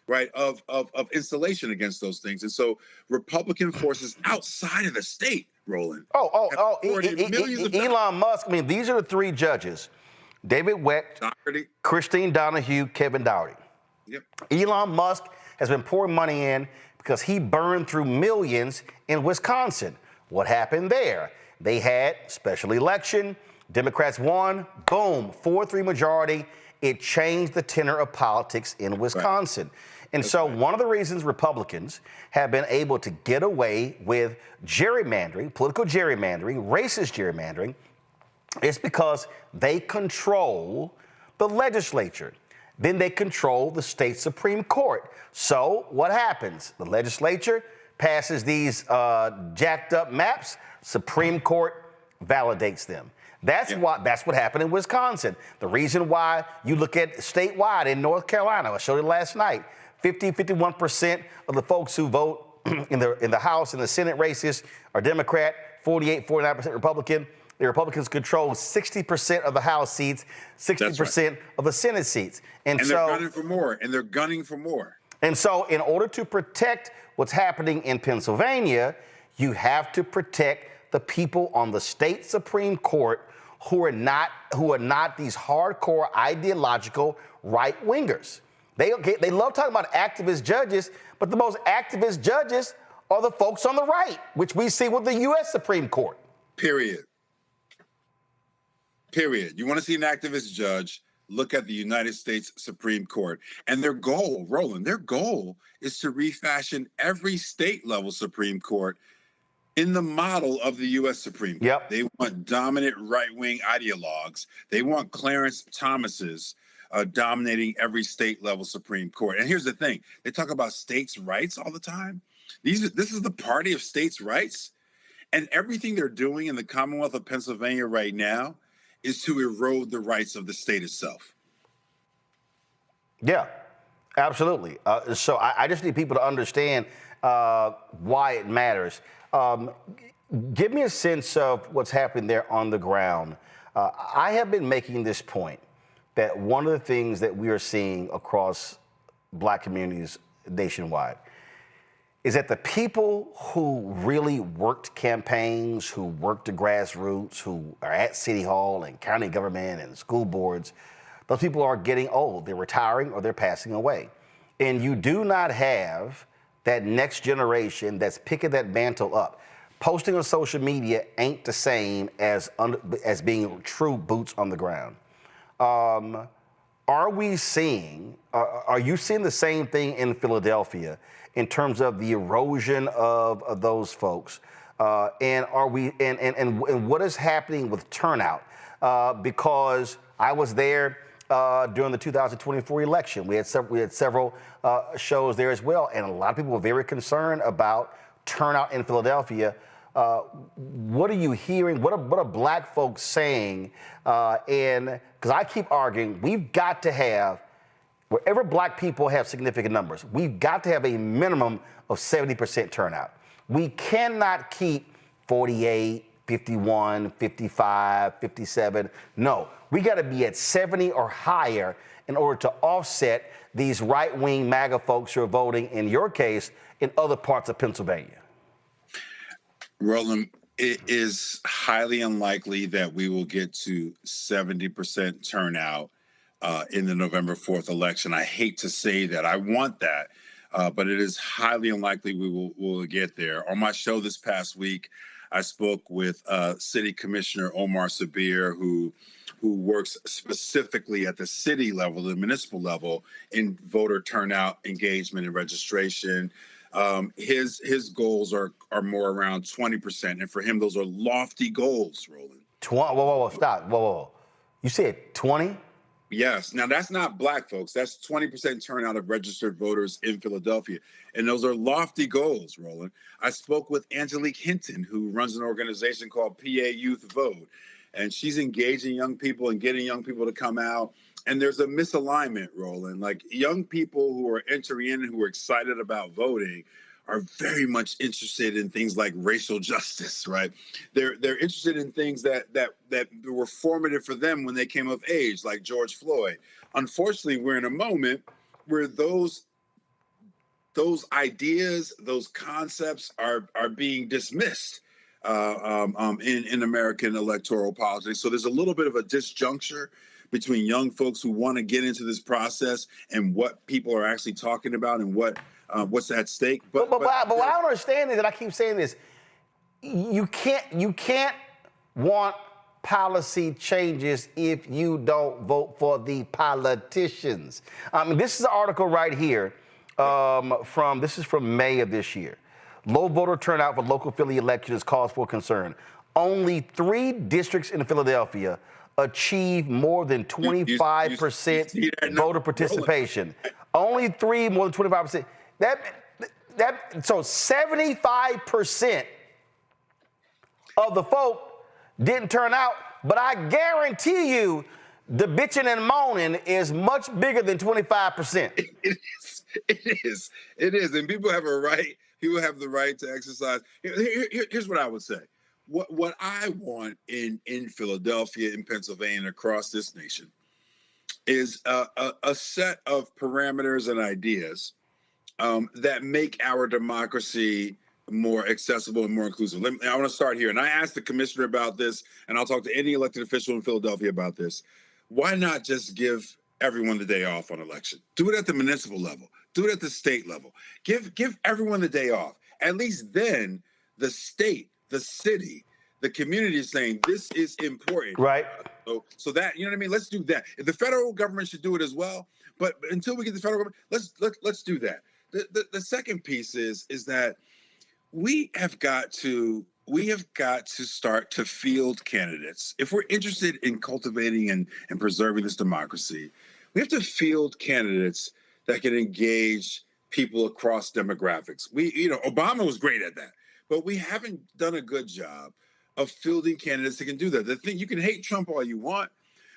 right, of insulation against those things. And so Republican forces outside of the state, Roland. Elon Musk. I mean, these are the 3 judges: David Wecht, Christine Donahue, Kevin Dougherty. Yep. Elon Musk has been pouring money in because he burned through millions in Wisconsin. What happened there? They had special election. Democrats won. Boom, 4-3 majority. It changed the tenor of politics in Wisconsin. Right. And so one of the reasons Republicans have been able to get away with gerrymandering, political gerrymandering, racist gerrymandering, is because they control the legislature. Then they control the state Supreme Court. So what happens? The legislature passes these jacked up maps. Supreme Court validates them. That's what happened in Wisconsin. The reason why you look at statewide in North Carolina, I showed it last night, 51% of the folks who vote in the House and the Senate races are Democrat, 49% Republican. The Republicans control 60% of the House seats, 60% of the Senate seats. And so they're gunning for more, and they're gunning for more. And so in order to protect what's happening in Pennsylvania, you have to protect the people on the state Supreme Court who are not these hardcore ideological right-wingers. They love talking about activist judges, but the most activist judges are the folks on the right, which we see with the U.S. Supreme Court. Period. You want to see an activist judge, look at the United States Supreme Court. And their goal, Roland, their goal is to refashion every state-level Supreme Court in the model of the U.S. Supreme Court. Yep. They want dominant right-wing ideologues. They want Clarence Thomas's dominating every state-level Supreme Court. And here's the thing. They talk about states' rights all the time. This is the party of states' rights. And everything they're doing in the Commonwealth of Pennsylvania right now is to erode the rights of the state itself. Yeah, absolutely. So I just need people to understand why it matters. Give me a sense of what's happening there on the ground. I have been making this point that one of the things that we are seeing across Black communities nationwide is that the people who really worked campaigns, who worked the grassroots, who are at City Hall and county government and school boards, those people are getting old. They're retiring or they're passing away. And you do not have that next generation that's picking that mantle up. Posting on social media ain't the same as being true boots on the ground. Are you seeing the same thing in Philadelphia in terms of the erosion of those folks? And what is happening with turnout? Because I was there during the 2024 election. We had several shows there as well, and a lot of people were very concerned about turnout in Philadelphia. What are you hearing? What are Black folks saying? And because I keep arguing, we've got to have, wherever Black people have significant numbers, we've got to have a minimum of 70% turnout. We cannot keep 48, 51, 55, 57. No, we got to be at 70 or higher in order to offset these right-wing MAGA folks who are voting, in your case, in other parts of Pennsylvania. Roland, it is highly unlikely that we will get to 70% turnout in the November 4th election. I hate to say that. I want that, but it is highly unlikely we will get there. On my show this past week, I spoke with City Commissioner Omar Sabir, who works specifically at the city level, the municipal level, in voter turnout, engagement, and registration. His goals are more around 20%, and for him, those are lofty goals, Roland. Whoa, stop. Whoa. You said 20? Yes. Now, that's not Black folks. That's 20% turnout of registered voters in Philadelphia. And those are lofty goals, Roland. I spoke with Angelique Hinton, who runs an organization called PA Youth Vote. And she's engaging young people and getting young people to come out. And there's a misalignment, Roland. Like, young people who are entering in and who are excited about voting are very much interested in things like racial justice, right? They're interested in things that were formative for them when they came of age, like George Floyd. Unfortunately, we're in a moment where those ideas, those concepts are being dismissed in American electoral politics. So there's a little bit of a disjuncture between young folks who want to get into this process and what people are actually talking about and what's at stake. But what I don't understand is that I keep saying this. You can't want policy changes if you don't vote for the politicians. This is an article right here from May of this year. Low voter turnout for local Philly elections cause for concern. Only 3 districts in Philadelphia achieve more than 25% voter participation. Only 3 more than 25%. So 75% of the folk didn't turn out, but I guarantee you the bitching and moaning is much bigger than 25%. It is. And people have a right. People have the right to exercise. Here's what I would say. What I want in Philadelphia, in Pennsylvania, and across this nation is a set of parameters and ideas that make our democracy more accessible and more inclusive. I want to start here. And I asked the commissioner about this, and I'll talk to any elected official in Philadelphia about this. Why not just give everyone the day off on election. Do it at the municipal level. Do it at the state level. Give everyone the day off. At least then the state, the city, the community is saying this is important. Right. So that, you know what I mean? Let's do that. The federal government should do it as well. But until we get the federal government, let's do that. The second piece is that we have got to start to field candidates. If we're interested in cultivating and preserving this democracy, we have to field candidates that can engage people across demographics. Obama was great at that, but we haven't done a good job of fielding candidates that can do that. The thing, you can hate Trump all you want,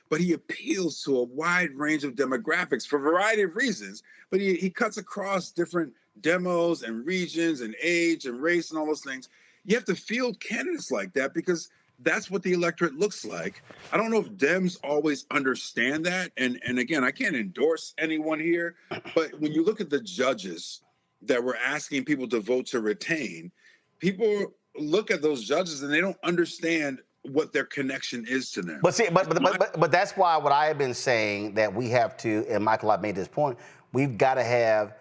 but he appeals to a wide range of demographics for a variety of reasons, but he cuts across different demos and regions and age and race and all those things. You have to field candidates like that because that's what the electorate looks like. I don't know if Dems always understand that. And again, I can't endorse anyone here, but when you look at the judges that we're asking people to vote to retain, people look at those judges and they don't understand what their connection is to them. But see, but that's why what I have been saying that we have to, and Michael, I've made this point, we've got to have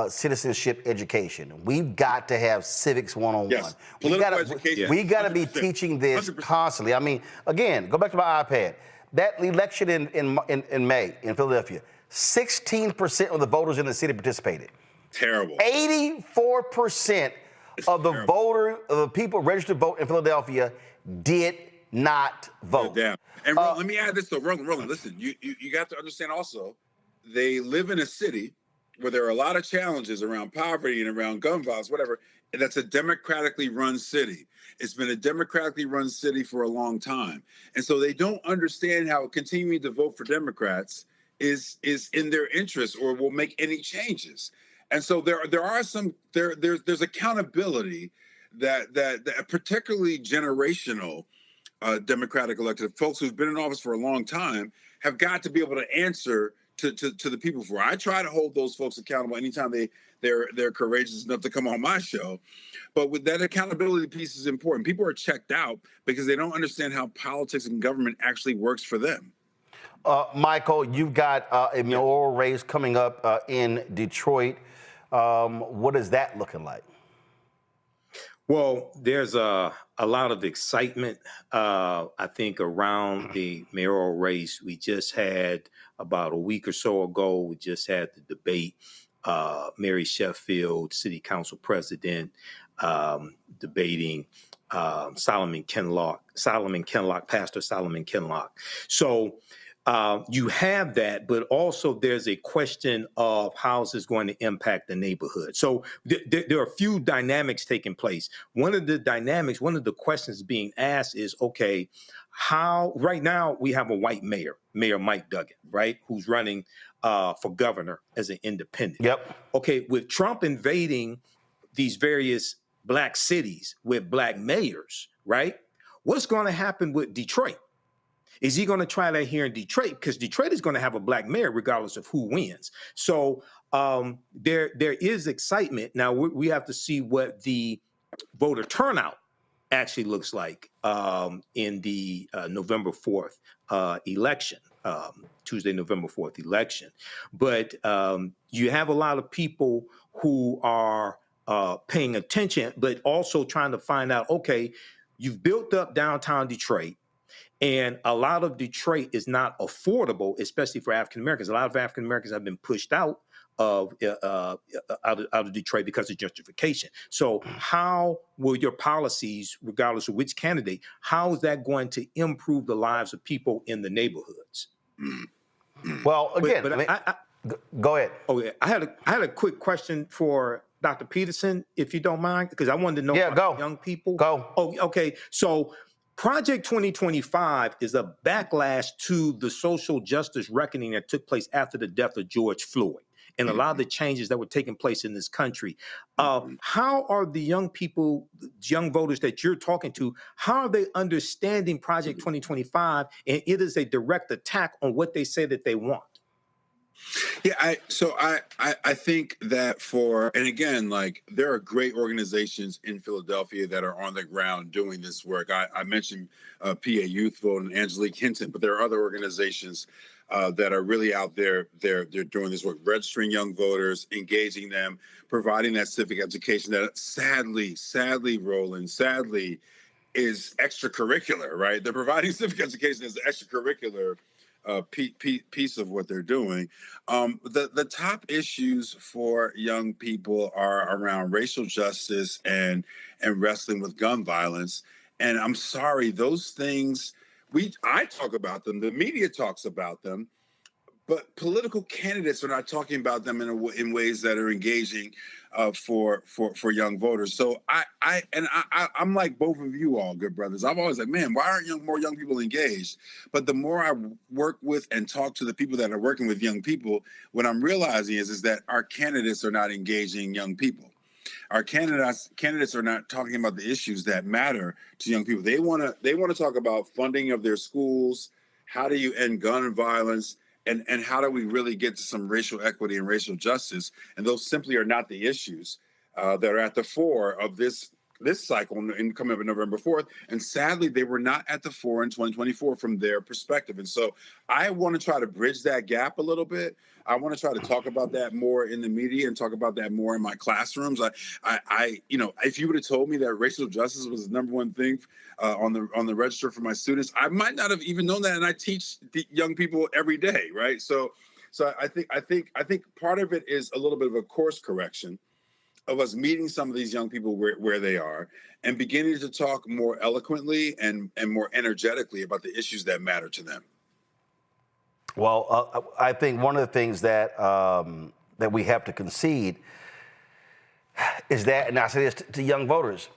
citizenship education. We've got to have civics 101. Yes. Political education. We got to be teaching this 100%. Constantly. I mean, again, go back to my iPad. That election in May in Philadelphia, 16% of the voters in the city participated. Terrible. 84% of the people registered to vote in Philadelphia did not vote. Damn. And let me add this though, Roland, listen, you got to understand also, they live in a city where there are a lot of challenges around poverty and around gun violence, whatever, and that's a democratically run city. It's been a democratically run city for a long time. And so they don't understand how continuing to vote for Democrats is in their interest or will make any changes. And so there's accountability that particularly generational Democratic elected folks who've been in office for a long time have got to be able to answer to the people for. I try to hold those folks accountable anytime they're courageous enough to come on my show. But with that accountability piece is important. People are checked out because they don't understand how politics and government actually works for them. Michael, you've got a mayoral race coming up in Detroit. What is that looking like? Well, there's a lot of excitement, I think, around the mayoral race. We just had, about a week or so ago, we just had the debate, Mary Sheffield, City Council President, debating Solomon Kinloch, Pastor Solomon Kinloch. So you have that, but also there's a question of how is this going to impact the neighborhood. So there are a few dynamics taking place. One of the questions being asked is, okay, how right now we have a white mayor, Mayor Mike Duggan, right, who's running for governor as an independent. Yep. Okay, with Trump invading these various black cities with black mayors, right, what's going to happen with Detroit? Is he going to try that here in Detroit? Because Detroit is going to have a black mayor regardless of who wins. So there is excitement. Now we have to see what the voter turnout actually looks like in the November 4th election, Tuesday, November 4th election. But you have a lot of people who are paying attention, but also trying to find out, okay, you've built up downtown Detroit. And a lot of Detroit is not affordable, especially for African Americans. A lot of African Americans have been pushed out of Detroit because of gentrification. So how will your policies, regardless of which candidate, how is that going to improve the lives of people in the neighborhoods? Well, again, go ahead. Oh, yeah. I had a quick question for Dr. Peterson, if you don't mind, because I wanted to know about young people. Go. Oh, okay. So Project 2025 is a backlash to the social justice reckoning that took place after the death of George Floyd and a lot of the changes that were taking place in this country. How are the young people, young voters that you're talking to, how are they understanding Project 2025? And it is a direct attack on what they say that they want. Yeah, I think that and again, like there are great organizations in Philadelphia that are on the ground doing this work. I mentioned PA Youth Vote and Angelique Hinton, but there are other organizations that are really out there. They're doing this work, registering young voters, engaging them, providing that civic education that sadly, Roland, is extracurricular, right? They're providing civic education as extracurricular piece of what they're doing. The top issues for young people are around racial justice and wrestling with gun violence. And I'm sorry, those things I talk about them. The media talks about them. But political candidates are not talking about them in ways that are engaging for young voters. So I'm like both of you all, good brothers. I'm always like, man, why aren't more young people engaged? But the more I work with and talk to the people that are working with young people, what I'm realizing is that our candidates are not engaging young people. Our candidates are not talking about the issues that matter to young people. They want to talk about funding of their schools. How do you end gun violence? And how do we really get to some racial equity and racial justice? And those simply are not the issues that are at the fore of this cycle in coming up in November 4th. And sadly, they were not at the fore in 2024 from their perspective. And so I want to try to bridge that gap a little bit. I want to try to talk about that more in the media and talk about that more in my classrooms. If you would have told me that racial justice was the number one thing on the register for my students, I might not have even known that. And I teach the young people every day, right? So I think part of it is a little bit of a course correction of us meeting some of these young people where they are and beginning to talk more eloquently and more energetically about the issues that matter to them. Well, I think one of the things that that we have to concede is that, and I say this to young voters,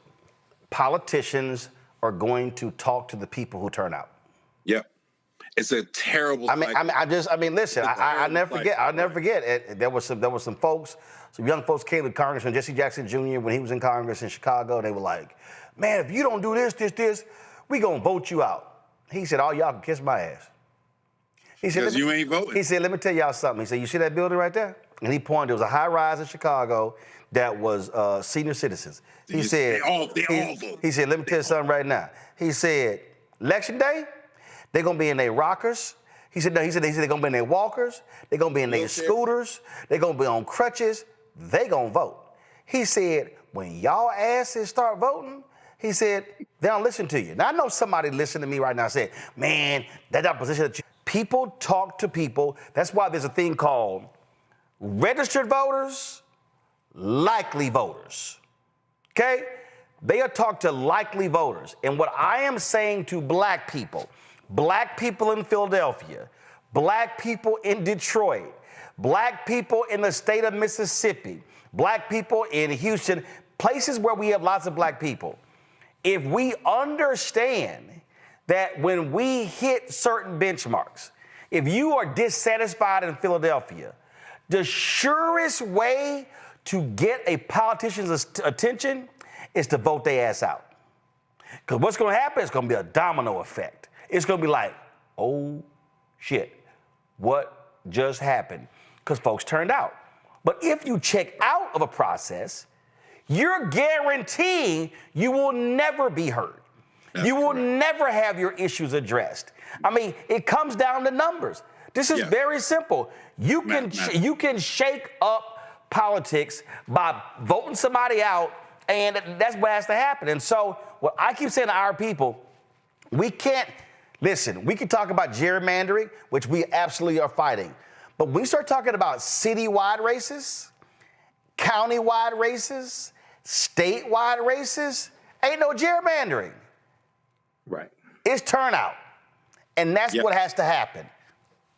politicians are going to talk to the people who turn out. Yep. It's a terrible. Listen. I'll never forget. There was some folks, some young folks came to Congressman Jesse Jackson Jr. when he was in Congress in Chicago. They were like, "Man, if you don't do this, we gonna vote you out." He said, "All y'all can kiss my ass." He said, "Because you ain't voting." He said, "Let me tell y'all something." He said, "You see that building right there?" And he pointed. There was a high rise in Chicago that was senior citizens. He said, "They all vote." He said, "Let me tell you something right now." He said, "Election day, they're gonna be in their rockers." He said they're gonna be in their walkers. They're gonna be in their scooters. They're gonna be on crutches. They gonna vote." He said, "When y'all asses start voting," he said, "they don't listen to you." Now I know somebody listening to me right now said, "Man, that opposition that you." People talk to people. That's why there's a thing called registered voters, likely voters. Okay? They'll talk to likely voters. And what I am saying to black people in Philadelphia, black people in Detroit, black people in the state of Mississippi, black people in Houston, places where we have lots of black people, if we understand that when we hit certain benchmarks, if you are dissatisfied in Philadelphia, the surest way to get a politician's attention is to vote their ass out. Because what's going to happen is going to be a domino effect. It's going to be like, oh, shit, what just happened? Because folks turned out. But if you check out of a process, you're guaranteeing you will never be heard. You will never have your issues addressed. I mean, it comes down to numbers. This is very simple. You can shake up politics by voting somebody out, and that's what has to happen. And so what I keep saying to our people, we can't, listen, we can talk about gerrymandering, which we absolutely are fighting. But when we start talking about citywide races, countywide races, statewide races, ain't no gerrymandering. Right. It's turnout. And that's what has to happen.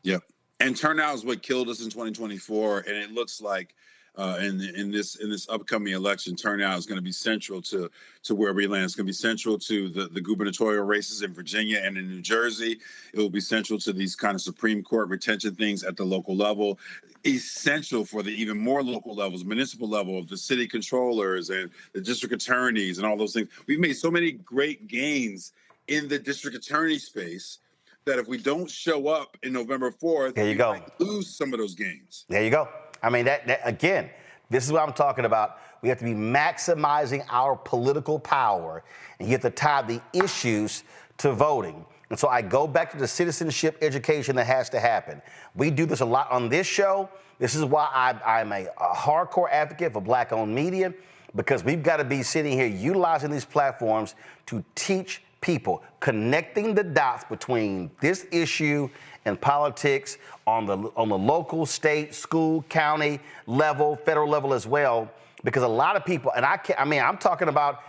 Yep. And turnout is what killed us in 2024. And it looks like in this upcoming election, turnout is going to be central to where we land. It's going to be central to the gubernatorial races in Virginia and in New Jersey. It will be central to these kind of Supreme Court retention things at the local level. Essential for the even more local levels, municipal level of the city controllers and the district attorneys and all those things. We've made so many great gains in the district attorney space, that if we don't show up in November 4th, there you go. Might lose some of those games. There you go. I mean, that again, this is what I'm talking about. We have to be maximizing our political power, and you have to tie the issues to voting. And so I go back to the citizenship education that has to happen. We do this a lot on this show. This is why I'm a hardcore advocate for Black-owned media, because we've got to be sitting here utilizing these platforms to teach people, connecting the dots between this issue and politics on the local, state, school, county level, federal level as well. Because a lot of people, and I'm talking about,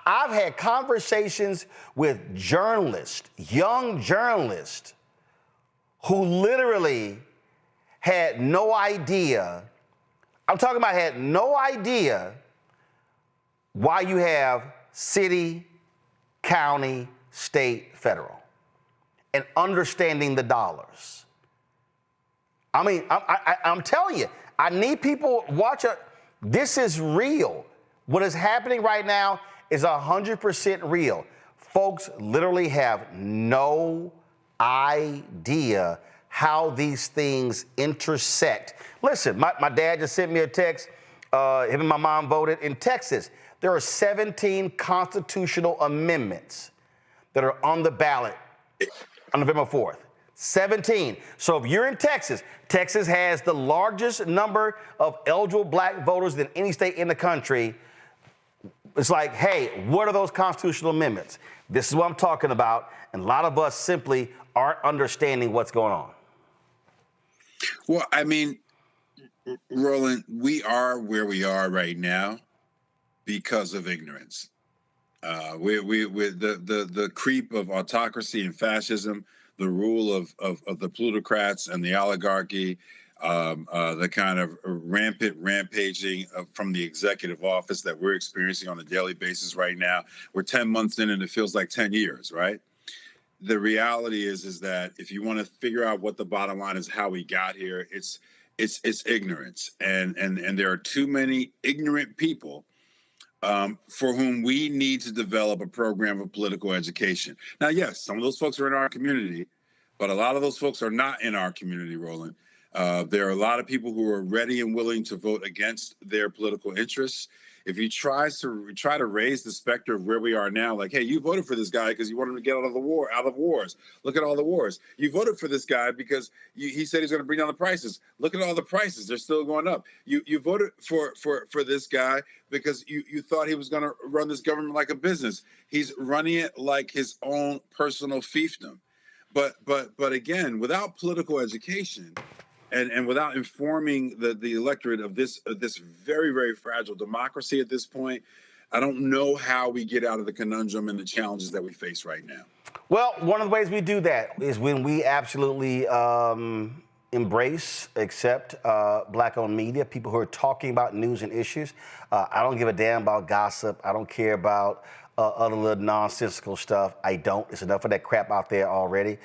I've had conversations with journalists, young journalists, who literally had no idea. I'm talking about had no idea why you have city, county, state, federal, and understanding the dollars. I mean, I'm telling you, I need people watching. This is real. What is happening right now is 100% real. Folks literally have no idea how these things intersect. Listen, my dad just sent me a text. Him and my mom voted in Texas. There are 17 constitutional amendments that are on the ballot on November 4th. 17. So if you're in Texas, Texas has the largest number of eligible Black voters than any state in the country. It's like, hey, what are those constitutional amendments? This is what I'm talking about. And a lot of us simply aren't understanding what's going on. Well, I mean, Roland, we are where we are right now because of ignorance. With the creep of autocracy and fascism, the rule of the plutocrats and the oligarchy, the kind of rampant rampaging from the executive office that we're experiencing on a daily basis right now. We're 10 months in and it feels like 10 years, right? The reality is that if you want to figure out what the bottom line is, how we got here, it's ignorance. And there are too many ignorant people for whom we need to develop a program of political education. Now, yes, some of those folks are in our community, but a lot of those folks are not in our community, Roland. There are a lot of people who are ready and willing to vote against their political interests. If you try to raise the specter of where we are now, like, hey, you voted for this guy because you wanted him to get out of wars. Look at all the wars. You voted for this guy because he said he's going to bring down the prices. Look at all the prices; they're still going up. You voted for this guy because you thought he was going to run this government like a business. He's running it like his own personal fiefdom. But again, without political education. And without informing the electorate of this very, very fragile democracy at this point, I don't know how we get out of the conundrum and the challenges that we face right now. Well, one of the ways we do that is when we absolutely embrace, accept Black-owned media, people who are talking about news and issues. I don't give a damn about gossip. I don't care about other little nonsensical stuff. I don't. It's enough of that crap out there already.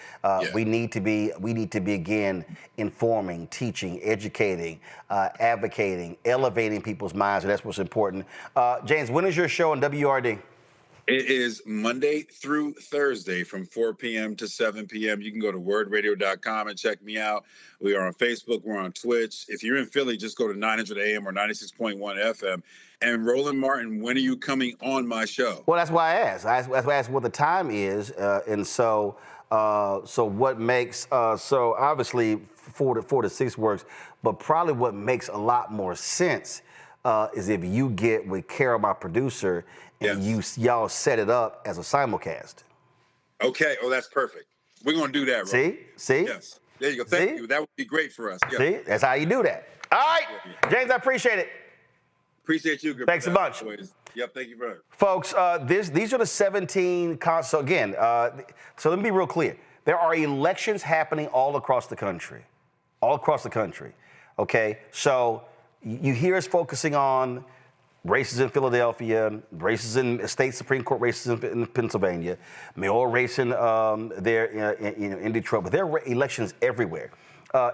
We need to begin informing, teaching, educating, advocating, elevating people's minds. And that's what's important. James, when is your show on WRD? It is Monday through Thursday from 4 p.m. to 7 p.m. You can go to wordradio.com and check me out. We are on Facebook. We're on Twitch. If you're in Philly, just go to 900 AM or 96.1 FM. And Roland Martin, when are you coming on my show? Well, that's why I asked. I asked what the time is. And so what makes, so obviously 4 to 6 works, but probably what makes a lot more sense is if you get with Carol, my producer, and y'all set it up as a simulcast. Okay. Oh, that's perfect. We're going to do that, Roland. See? Yes. There you go. Thank you. That would be great for us. Yeah. See? That's how you do that. All right. James, I appreciate it. Appreciate you. Thanks a bunch. Yep, thank you very much. Folks, these are the 17, so again, so let me be real clear. There are elections happening all across the country, okay? So you hear us focusing on races in Philadelphia, races in state Supreme Court races in Pennsylvania, mayoral race in Detroit, but there are elections everywhere.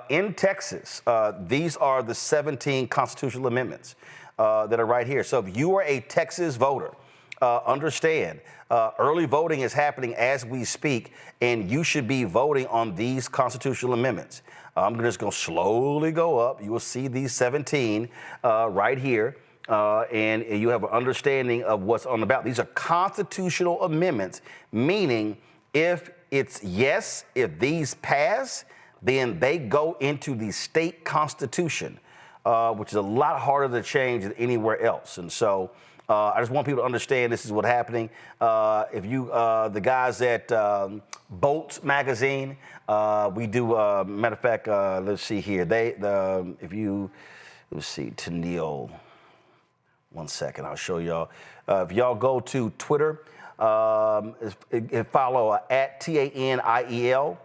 In Texas, these are the 17 constitutional amendments that are right here. So if you are a Texas voter, understand early voting is happening as we speak, and you should be voting on these constitutional amendments. I'm just going to slowly go up. You will see these 17 right here, and you have an understanding of what's on the ballot. These are constitutional amendments, meaning if it's yes, if these pass, then they go into the state constitution, which is a lot harder to change than anywhere else. And so I just want people to understand this is what's happening. If you, the guys at Bolts magazine, we do, matter of fact, let's see here. If you, let's see, Tennille, 1 second, I'll show y'all. If y'all go to Twitter, follow at TANIEL.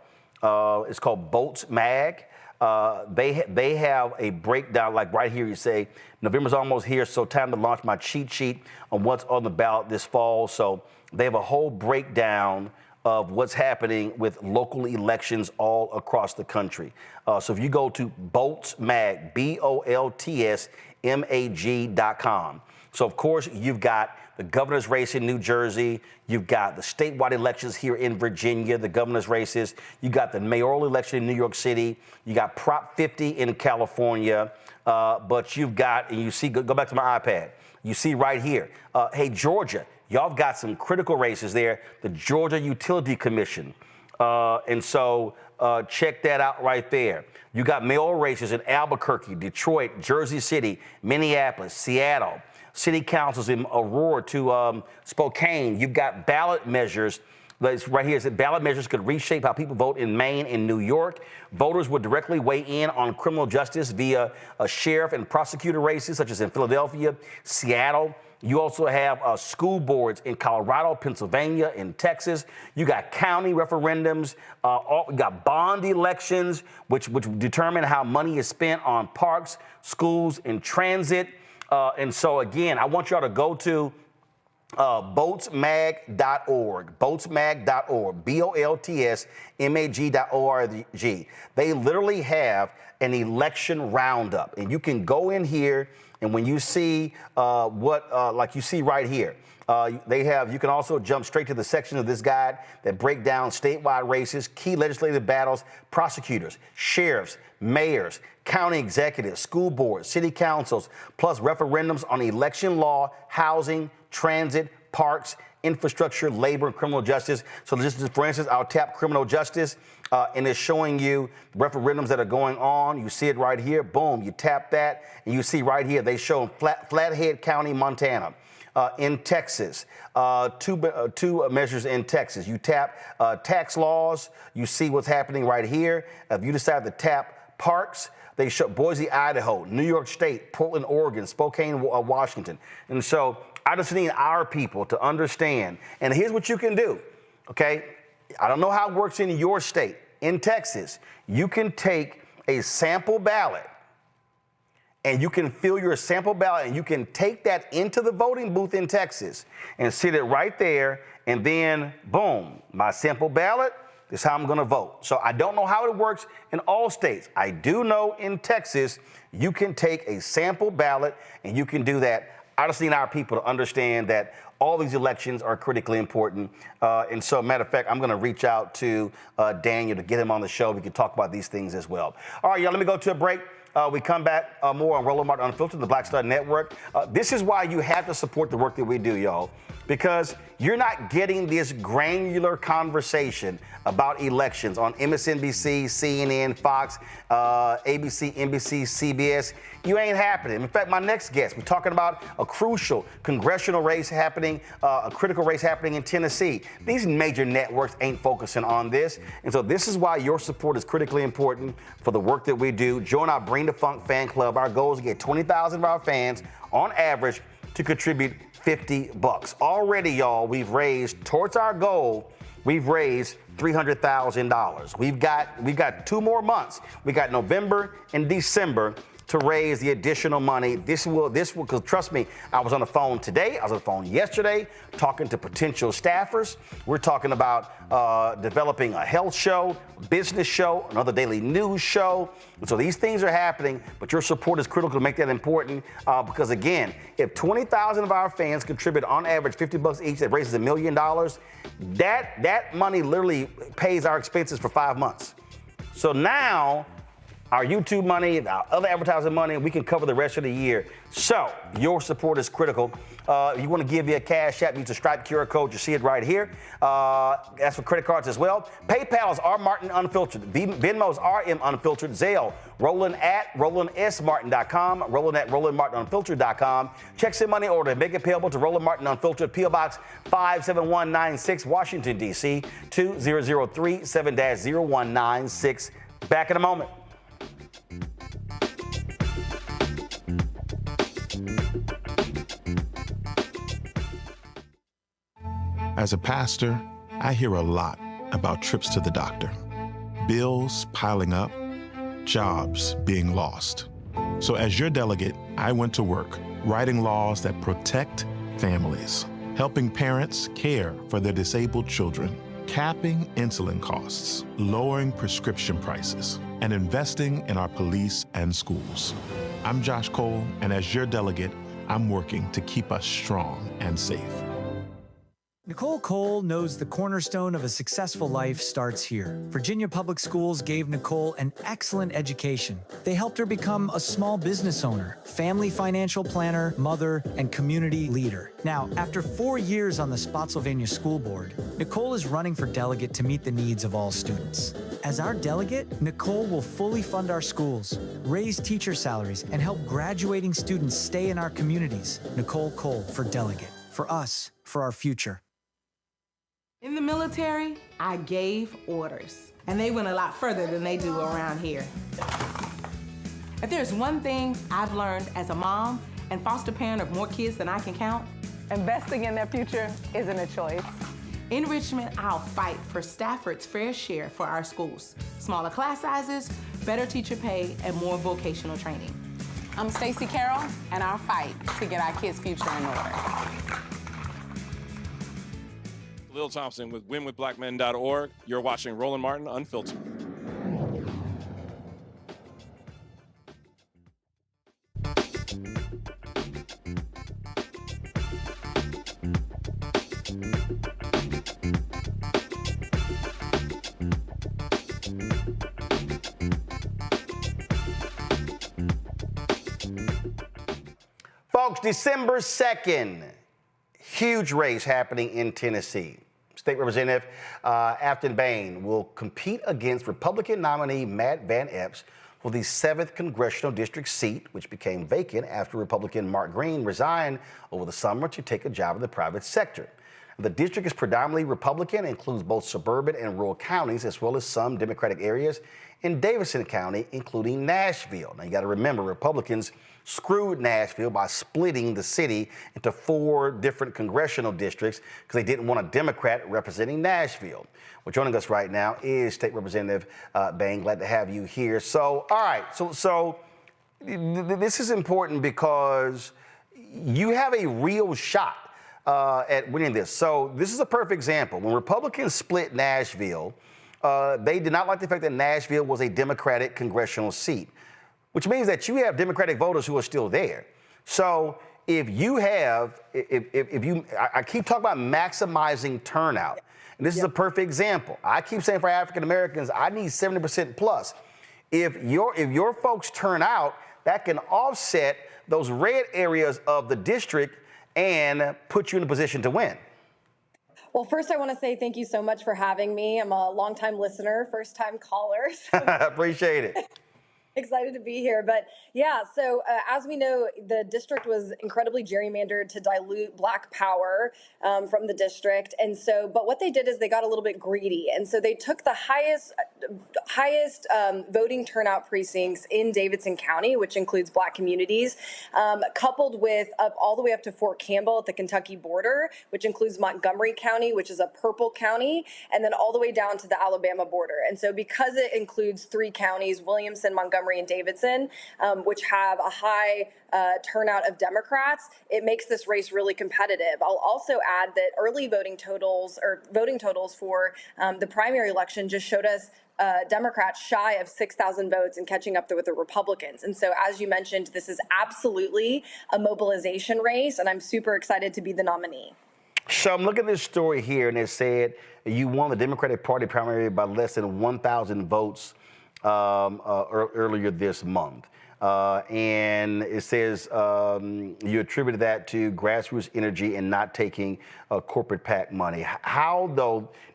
It's called Bolts Mag. They have a breakdown, like right here, you say, November's almost here, so time to launch my cheat sheet on what's on the ballot this fall. So they have a whole breakdown of what's happening with local elections all across the country. So if you go to Bolts Mag, BOLTSMAG.com. So of course, you've got the governor's race in New Jersey. You've got the statewide elections here in Virginia, the governor's races. You got the mayoral election in New York City. You got Prop 50 in California. But you've got, and you see, go back to my iPad. You see right here, hey, Georgia, y'all have got some critical races there. The Georgia Utility Commission. And so check that out right there. You got mayoral races in Albuquerque, Detroit, Jersey City, Minneapolis, Seattle. City councils in Aurora to Spokane. You've got ballot measures. Right here, it said ballot measures could reshape how people vote in Maine and New York. Voters would directly weigh in on criminal justice via sheriff and prosecutor races, such as in Philadelphia, Seattle. You also have school boards in Colorado, Pennsylvania, and Texas. You got county referendums. You got bond elections, which determine how money is spent on parks, schools, and transit. And so, again, I want y'all to go to boltsmag.org, boltsmag.org, BOLTSMAG.org. They literally have an election roundup, and you can go in here, and when you see like you see right here, you can also jump straight to the section of this guide that break down statewide races, key legislative battles, prosecutors, sheriffs, mayors, county executives, school boards, city councils, plus referendums on election law, housing, transit, parks, infrastructure, labor, and criminal justice. So just for instance, I'll tap criminal justice, and it's showing you referendums that are going on. You see it right here. Boom, you tap that, and you see right here, they show Flathead County, Montana. In Texas, two measures in Texas. You tap tax laws, you see what's happening right here. If you decide to tap parks, they show Boise, Idaho, New York State, Portland, Oregon, Spokane, Washington. And so I just need our people to understand. And here's what you can do, okay? I don't know how it works in your state. In Texas, you can take a sample ballot, and you can fill your sample ballot, and you can take that into the voting booth in Texas and sit it right there, and then, boom, my sample ballot, this is how I'm going to vote. So I don't know how it works in all states. I do know in Texas, you can take a sample ballot, and you can do that. I just need our people to understand that all these elections are critically important. And so, matter of fact, I'm going to reach out to Daniel to get him on the show. We can talk about these things as well. All right, y'all, let me go to a break. We come back more on Roland Martin Unfiltered, the Black Star Network. This is why you have to support the work that we do, y'all, because you're not getting this granular conversation about elections on MSNBC, CNN, Fox, ABC, NBC, CBS. You ain't happening. In fact, my next guest, we're talking about a crucial congressional race happening, a critical race happening in Tennessee. These major networks ain't focusing on this. And so this is why your support is critically important for the work that we do. Join our Bring the Funk fan club. Our goal is to get 20,000 of our fans on average to contribute $50. Already, y'all, we've raised towards our goal. We've raised $300,000. We've got 2 more months. We got November and December, to raise the additional money. This will, because trust me, I was on the phone today, I was on the phone yesterday, talking to potential staffers. We're talking about developing a health show, business show, another daily news show. And so these things are happening, but your support is critical to make that important because again, if 20,000 of our fans contribute on average $50 each, that raises $1 million, that money literally pays our expenses for 5 months. So now, our YouTube money, our other advertising money, we can cover the rest of the year. So your support is critical. If you want to give me a Cash App, use the Stripe QR code. You see it right here. That's for credit cards as well. PayPal is R Martin Unfiltered. Venmo is RM Unfiltered. Zelle, Roland at RolandSMartin.com. Roland at RolandMartinUnfiltered.com. Check some money order. Make it payable to Roland Martin Unfiltered, P.O. Box 57196, Washington, D.C. 20037-0196. Back in a moment. As a pastor, I hear a lot about trips to the doctor, bills piling up, jobs being lost. So as your delegate, I went to work writing laws that protect families, helping parents care for their disabled children, capping insulin costs, lowering prescription prices, and investing in our police and schools. I'm Josh Cole, and as your delegate, I'm working to keep us strong and safe. Nicole Cole knows the cornerstone of a successful life starts here. Virginia Public Schools gave Nicole an excellent education. They helped her become a small business owner, family financial planner, mother, and community leader. Now, after 4 years on the Spotsylvania School Board, Nicole is running for delegate to meet the needs of all students. As our delegate, Nicole will fully fund our schools, raise teacher salaries, and help graduating students stay in our communities. Nicole Cole for delegate. For us, for our future. In the military, I gave orders, and they went a lot further than they do around here. If there's one thing I've learned as a mom and foster parent of more kids than I can count, investing in their future isn't a choice. In Richmond, I'll fight for Stafford's fair share for our schools. Smaller class sizes, better teacher pay, and more vocational training. I'm Stacey Carroll, and I'll fight to get our kids' future in order. Lil Thompson with winwithblackmen.org. You're watching Roland Martin Unfiltered. Folks, December 2nd, huge race happening in Tennessee. State Representative Afton Bain will compete against Republican nominee Matt Van Epps for the 7th Congressional District seat, which became vacant after Republican Mark Green resigned over the summer to take a job in the private sector. The district is predominantly Republican and includes both suburban and rural counties, as well as some Democratic areas in Davidson County, including Nashville. Now, you got to remember, Republicans screwed Nashville by splitting the city into 4 different congressional districts because they didn't want a Democrat representing Nashville. Well, joining us right now is State Representative Bain. Glad to have you here. So, all right, so this is important because you have a real shot at winning this. So this is a perfect example. When Republicans split Nashville, they did not like the fact that Nashville was a Democratic congressional seat, which means that you have Democratic voters who are still there. So if you have, I keep talking about maximizing turnout, and this is a perfect example. I keep saying for African Americans, I need 70% plus. If your folks turn out, that can offset those red areas of the district and put you in a position to win. Well, first, I want to say thank you so much for having me. I'm a longtime listener, first-time caller. So appreciate it. Excited to be here. But yeah, so as we know, the district was incredibly gerrymandered to dilute Black power from the district. And so, but what they did is they got a little bit greedy. And so they took the highest voting turnout precincts in Davidson County, which includes Black communities, coupled with all the way up to Fort Campbell at the Kentucky border, which includes Montgomery County, which is a purple county, and then all the way down to the Alabama border. And so because it includes 3 counties, Williamson, Montgomery, Montgomery and Davidson, which have a high turnout of Democrats, it makes this race really competitive. I'll also add that early voting totals for the primary election just showed us Democrats shy of 6,000 votes and catching up with the Republicans. And so, as you mentioned, this is absolutely a mobilization race, and I'm super excited to be the nominee. So I'm looking at this story here, and it said you won the Democratic Party primary by less than 1,000 votes earlier this month. And it says you attributed that to grassroots energy and not taking corporate PAC money. How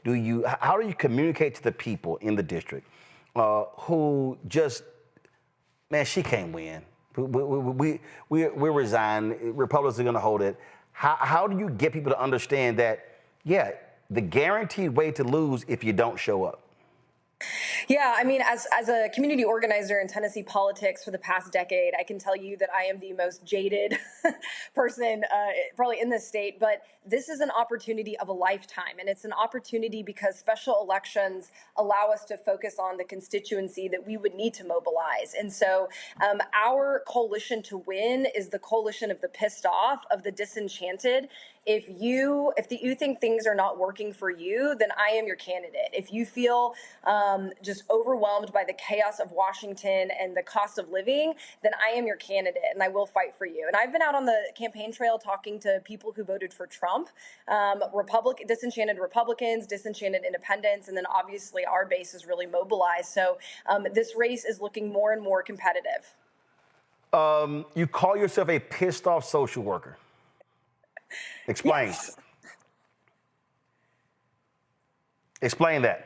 do you communicate to the people in the district who just, man, she can't win. We resign. Republicans are going to hold it. How do you get people to understand that, yeah, the guaranteed way to lose if you don't show up? Yeah, I mean, as a community organizer in Tennessee politics for the past decade, I can tell you that I am the most jaded person probably in this state, but this is an opportunity of a lifetime, and it's an opportunity because special elections allow us to focus on the constituency that we would need to mobilize. And so our coalition to win is the coalition of the pissed off, of the disenchanted. If you think things are not working for you, then I am your candidate. If you feel just overwhelmed by the chaos of Washington and the cost of living, then I am your candidate, and I will fight for you. And I've been out on the campaign trail talking to people who voted for Trump, disenchanted Republicans, disenchanted independents, and then obviously our base is really mobilized. So this race is looking more and more competitive. You call yourself a pissed off social worker. Explain. Yes. Explain that.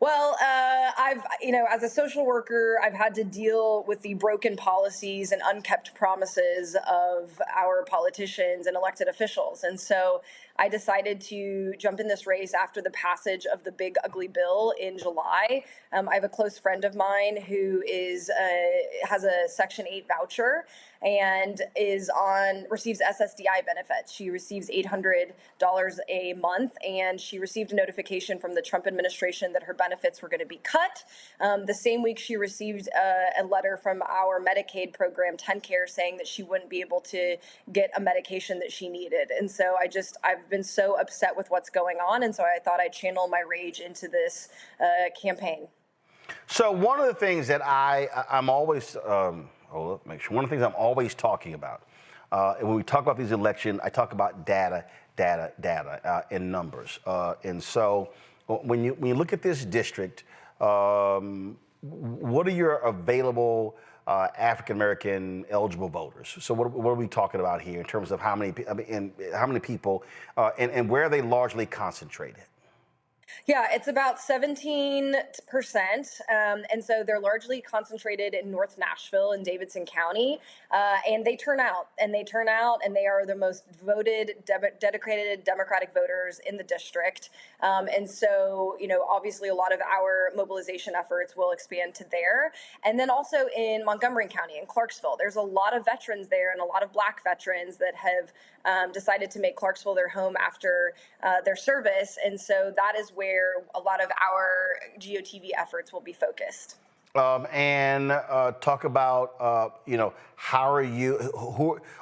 Well, as a social worker, I've had to deal with the broken policies and unkept promises of our politicians and elected officials. And so I decided to jump in this race after the passage of the big ugly bill in July. I have a close friend of mine who has a Section 8 voucher and receives SSDI benefits. She receives $800 a month, and she received a notification from the Trump administration that her benefits were going to be cut. The same week, she received a letter from our Medicaid program, TennCare, saying that she wouldn't be able to get a medication that she needed. And so I've been so upset with what's going on, and so I thought I'd channel my rage into this campaign. So one of the things that I'm always one of the things I'm always talking about, and when we talk about these elections, I talk about data, and numbers. And so when you look at this district, what are your available African-American eligible voters? So what are we talking about here in terms of how many people, and where are they largely concentrated? Yeah, it's about 17%. And so they're largely concentrated in North Nashville and Davidson County. And they turn out, and they are the most voted, dedicated Democratic voters in the district. And so, obviously a lot of our mobilization efforts will expand to there. And then also in Montgomery County and Clarksville, there's a lot of veterans there and a lot of Black veterans that have decided to make Clarksville their home after their service. And so that is where a lot of our GOTV efforts will be focused. And talk about, how are you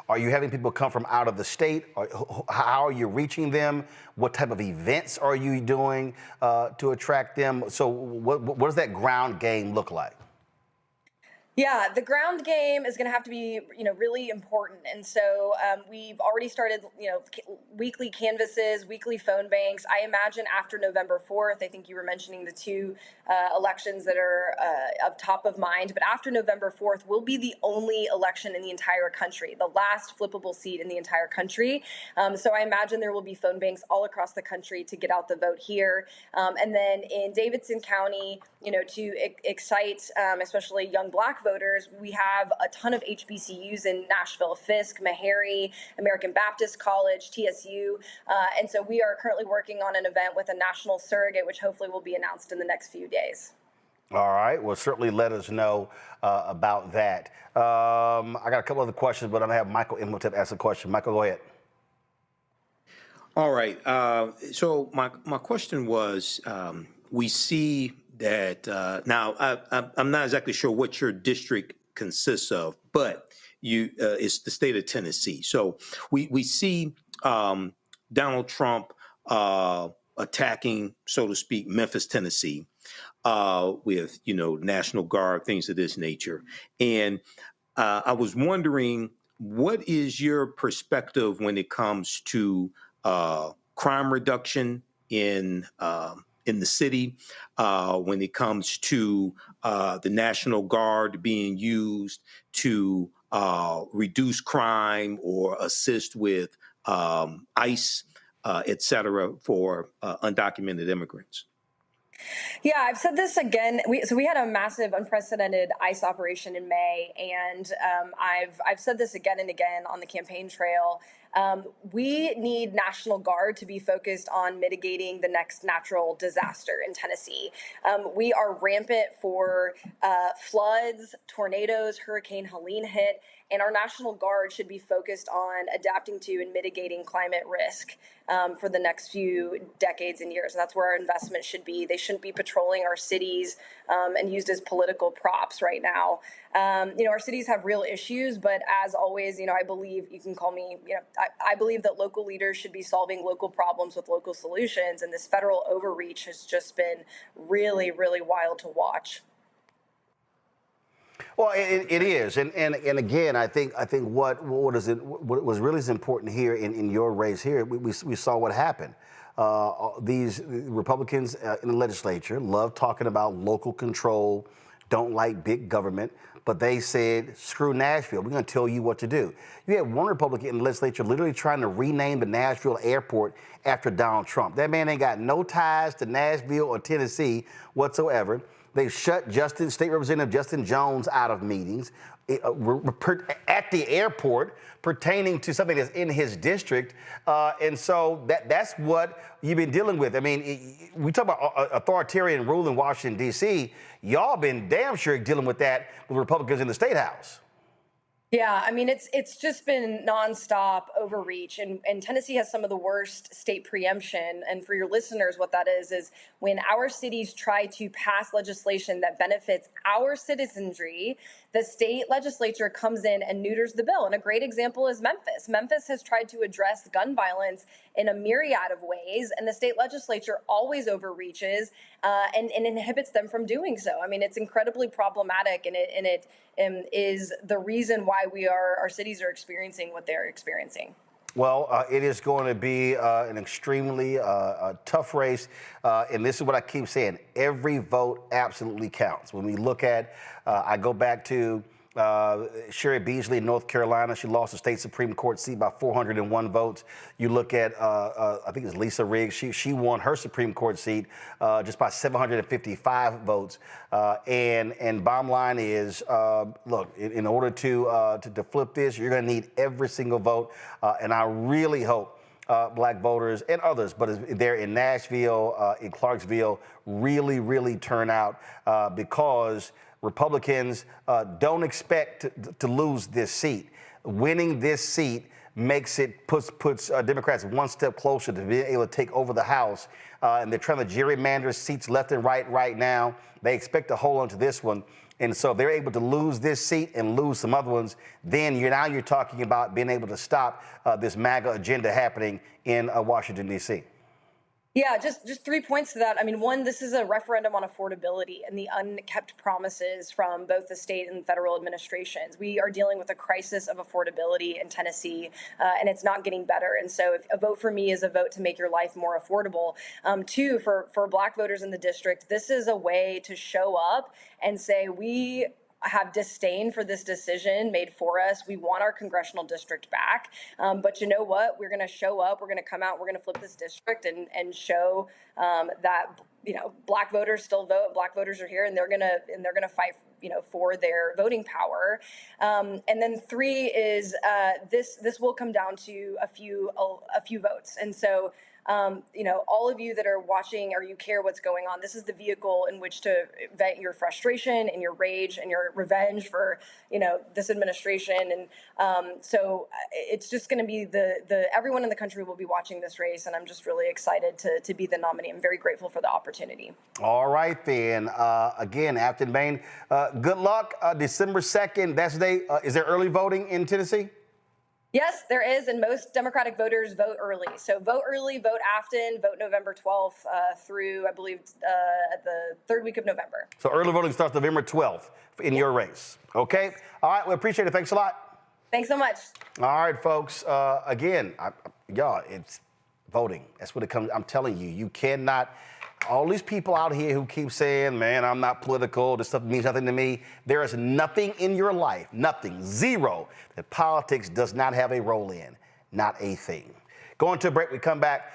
having people come from out of the state? How are you reaching them? What type of events are you doing to attract them? So what does that ground game look like? Yeah, the ground game is going to have to be, really important. And so we've already started, weekly canvases, weekly phone banks. I imagine after November 4th, I think you were mentioning the two elections that are of top of mind. But after November 4th, we'll be the only election in the entire country, the last flippable seat in the entire country. So I imagine there will be phone banks all across the country to get out the vote here. And then in Davidson County, to excite especially young Black voters, we have a ton of HBCUs in Nashville: Fisk, Meharry, American Baptist College, TSU. And so we are currently working on an event with a national surrogate, which hopefully will be announced in the next few days. All right. Well, certainly let us know about that. I got a couple other questions, but I'm going to have Michael Imhotep ask a question. Michael, go ahead. All right. So my question was, we see that now I'm not exactly sure what your district consists of, but it's the state of Tennessee. So we see Donald Trump attacking, so to speak, Memphis, Tennessee, with National Guard, things of this nature. And I was wondering, what is your perspective when it comes to crime reduction in the city, when it comes to the National Guard being used to reduce crime or assist with ICE, et cetera, for undocumented immigrants? Yeah, I've said this again. We had a massive, unprecedented ICE operation in May, and I've said this again and again on the campaign trail. We need National Guard to be focused on mitigating the next natural disaster in Tennessee. We are rampant for floods, tornadoes, Hurricane Helene hit, and our National Guard should be focused on adapting to and mitigating climate risk for the next few decades and years. And that's where our investment should be. They shouldn't be patrolling our cities and used as political props right now. Our cities have real issues, but as always, I believe, you can call me, I believe that local leaders should be solving local problems with local solutions. And this federal overreach has just been really, really wild to watch. Well, it is, and again, I think what was really important here in your race here, we saw what happened. These Republicans in the legislature love talking about local control, don't like big government, but they said, screw Nashville, we're going to tell you what to do. You had one Republican in the legislature literally trying to rename the Nashville airport after Donald Trump. That man ain't got no ties to Nashville or Tennessee whatsoever. They shut State Representative Justin Jones out of meetings at the airport pertaining to something that's in his district. And so that's what you've been dealing with. I mean, we talk about authoritarian rule in Washington, D.C. Y'all been damn sure dealing with that with Republicans in the State House. Yeah, I mean, it's just been nonstop overreach, and Tennessee has some of the worst state preemption. And for your listeners, what that is when our cities try to pass legislation that benefits our citizenry, the state legislature comes in and neuters the bill. And a great example is Memphis. Memphis has tried to address gun violence in a myriad of ways, and the state legislature always overreaches and inhibits them from doing so. I mean, it's incredibly problematic, and it is the reason why our cities are experiencing what they're experiencing. Well, it is going to be an extremely tough race. And this is what I keep saying. Every vote absolutely counts. When we look at, I go back to Sherry Beasley in North Carolina. She lost the state Supreme Court seat by 401 votes. You look at, I think it's Lisa Riggs. She won her Supreme Court seat just by 755 votes. And bottom line is, look, in order to flip this, you're going to need every single vote. And I really hope Black voters and others, but they're in Nashville, in Clarksville, really turn out because Republicans don't expect to lose this seat. Winning this seat puts Democrats one step closer to being able to take over the House. And they're trying to gerrymander seats left and right now. They expect to hold on to this one. And so if they're able to lose this seat and lose some other ones, then you're talking about being able to stop this MAGA agenda happening in Washington, D.C. Yeah, just 3 points to that. I mean, one, this is a referendum on affordability and the unkept promises from both the state and federal administrations. We are dealing with a crisis of affordability in Tennessee, and it's not getting better. And so if a vote for me is a vote to make your life more affordable. Two, for Black voters in the district, this is a way to show up and say, we have disdain for this decision made for us. We want our congressional district back. But you know what? We're going to show up. We're going to come out. We're going to flip this district and show that Black voters still vote. Black voters are here, and they're going to fight for their voting power. And then three is this will come down to a few votes. And so all of you that are watching or you care what's going on, this is the vehicle in which to vent your frustration and your rage and your revenge for, this administration. And so it's just going to be everyone in the country will be watching this race. And I'm just really excited to be the nominee. I'm very grateful for the opportunity. All right, then. Again, Afton Bain, good luck. December 2nd, that's the day. Is there early voting in Tennessee? Yes, there is, and most Democratic voters vote early. So vote early, vote Afton, vote November 12th through, I believe, at the third week of November. So early voting starts November 12th in your race. Okay? All right, we appreciate it. Thanks a lot. Thanks so much. All right, folks. Again, y'all, it's voting. That's what it comes. I'm telling you, you cannot. All these people out here who keep saying, man, I'm not political, this stuff means nothing to me. There is nothing in your life, nothing, zero, that politics does not have a role in. Not a thing. Going to a break, we come back.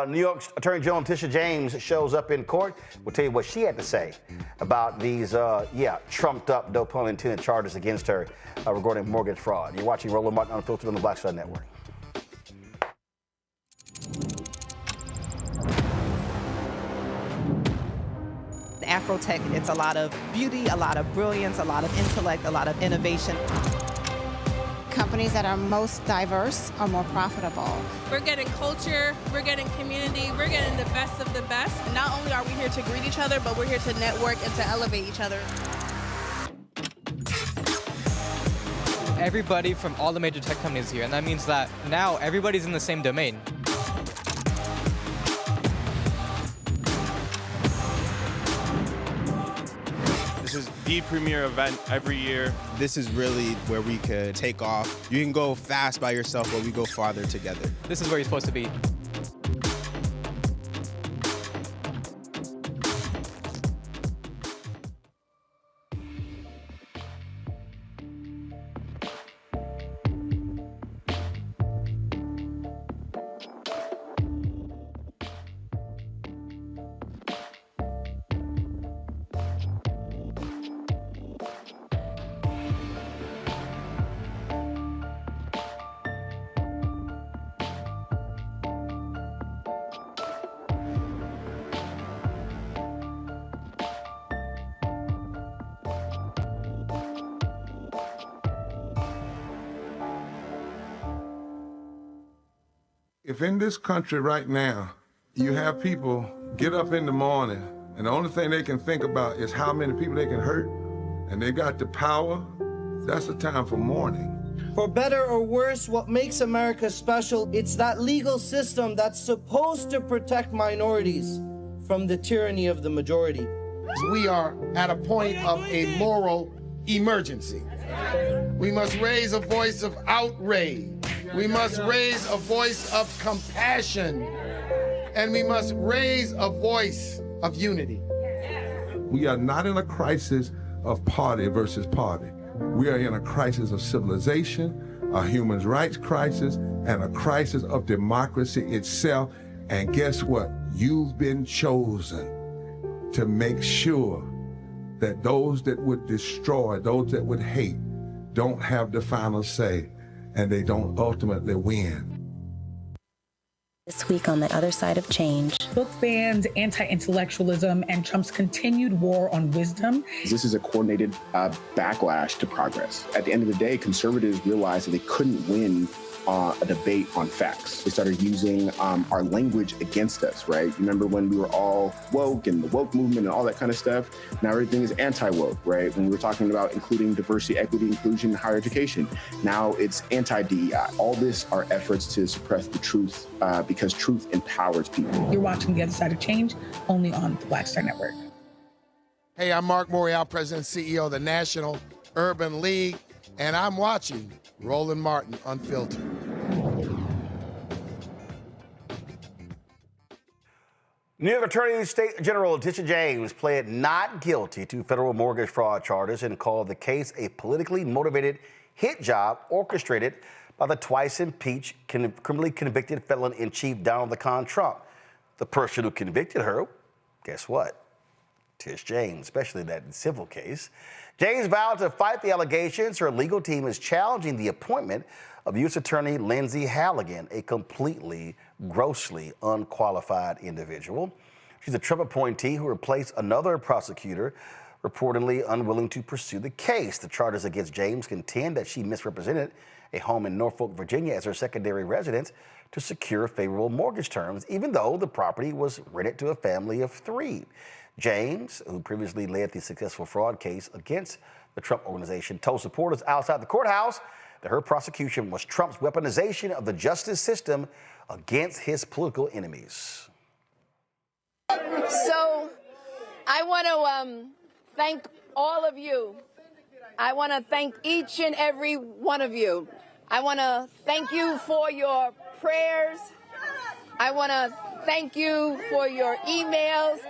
New York Attorney General Letitia James shows up in court. We'll tell you what she had to say about these, trumped up, no pun intended, charges against her regarding mortgage fraud. You're watching Roland Martin Unfiltered on the Black Star Network. Afrotech, it's a lot of beauty, a lot of brilliance, a lot of intellect, a lot of innovation. Companies that are most diverse are more profitable. We're getting culture, we're getting community, we're getting the best of the best. And not only are we here to greet each other, but we're here to network and to elevate each other. Everybody from all the major tech companies is here, and that means that now everybody's in the same domain. This is the premier event every year. This is really where we could take off. You can go fast by yourself, but we go farther together. This is where you're supposed to be. If in this country right now, you have people get up in the morning and the only thing they can think about is how many people they can hurt, and they got the power, that's the time for mourning. For better or worse, what makes America special, it's that legal system that's supposed to protect minorities from the tyranny of the majority. We are at a point of a moral emergency. We must raise a voice of outrage. We must raise a voice of compassion. And we must raise a voice of unity. We are not in a crisis of party versus party. We are in a crisis of civilization, a human rights crisis, and a crisis of democracy itself. And guess what? You've been chosen to make sure that those that would destroy, those that would hate, don't have the final say, and they don't ultimately win. This week on the other side of change. Book bans, anti-intellectualism, and Trump's continued war on wisdom. This is a coordinated backlash to progress. At the end of the day, conservatives realized that they couldn't win a debate on facts. They started using our language against us, right? Remember when we were all woke and the woke movement and all that kind of stuff? Now everything is anti-woke, right? When we were talking about including diversity, equity, inclusion, and higher education, now it's anti-DEI. All this are efforts to suppress the truth because truth empowers people. You're watching The Other Side of Change only on the Black Star Network. Hey, I'm Mark Mayoral, President and CEO of the National Urban League, and I'm watching Roland Martin Unfiltered. New York Attorney State General Letitia James pled not guilty to federal mortgage fraud charges and called the case a politically motivated hit job orchestrated by the twice-impeached, criminally convicted felon-in-chief Donald the Con Trump. The person who convicted her, guess what? Tish James, especially that civil case. James vowed to fight the allegations. Her legal team is challenging the appointment of U.S. Attorney Lindsay Halligan, a completely, grossly unqualified individual. She's a Trump appointee who replaced another prosecutor reportedly unwilling to pursue the case. The charges against James contend that she misrepresented a home in Norfolk, Virginia as her secondary residence to secure favorable mortgage terms, even though the property was rented to a family of 3. James, who previously led the successful fraud case against the Trump organization, told supporters outside the courthouse that her prosecution was Trump's weaponization of the justice system against his political enemies. So I want to thank all of you. I want to thank each and every one of you. I want to thank you for your prayers. I want to thank you for your emails.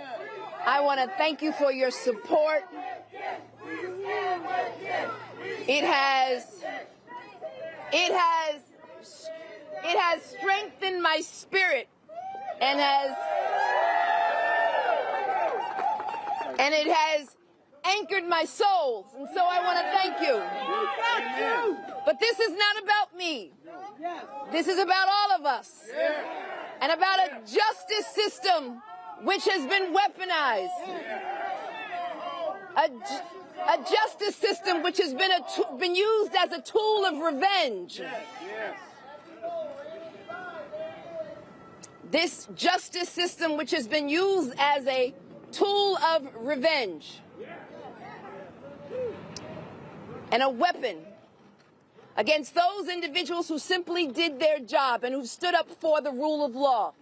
I want to thank you for your support. It has strengthened my spirit and it has anchored my soul, and so I want to thank you. But this is not about me. This is about all of us, and about a justice system which has been weaponized, a justice system which has been used as a tool of revenge. This justice system which has been used as a tool of revenge and a weapon against those individuals who simply did their job and who stood up for the rule of law.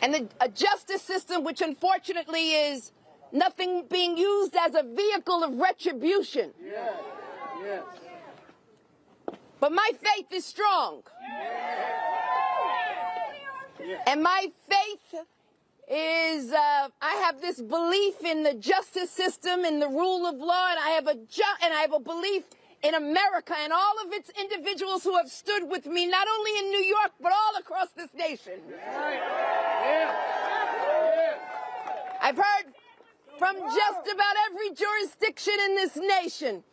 And a justice system which unfortunately is nothing being used as a vehicle of retribution. But my faith is strong. And my faith is, I have this belief in the justice system, in the rule of law, and I have a belief in America and all of its individuals who have stood with me, not only in New York, but all across this nation. I've heard from just about every jurisdiction in this nation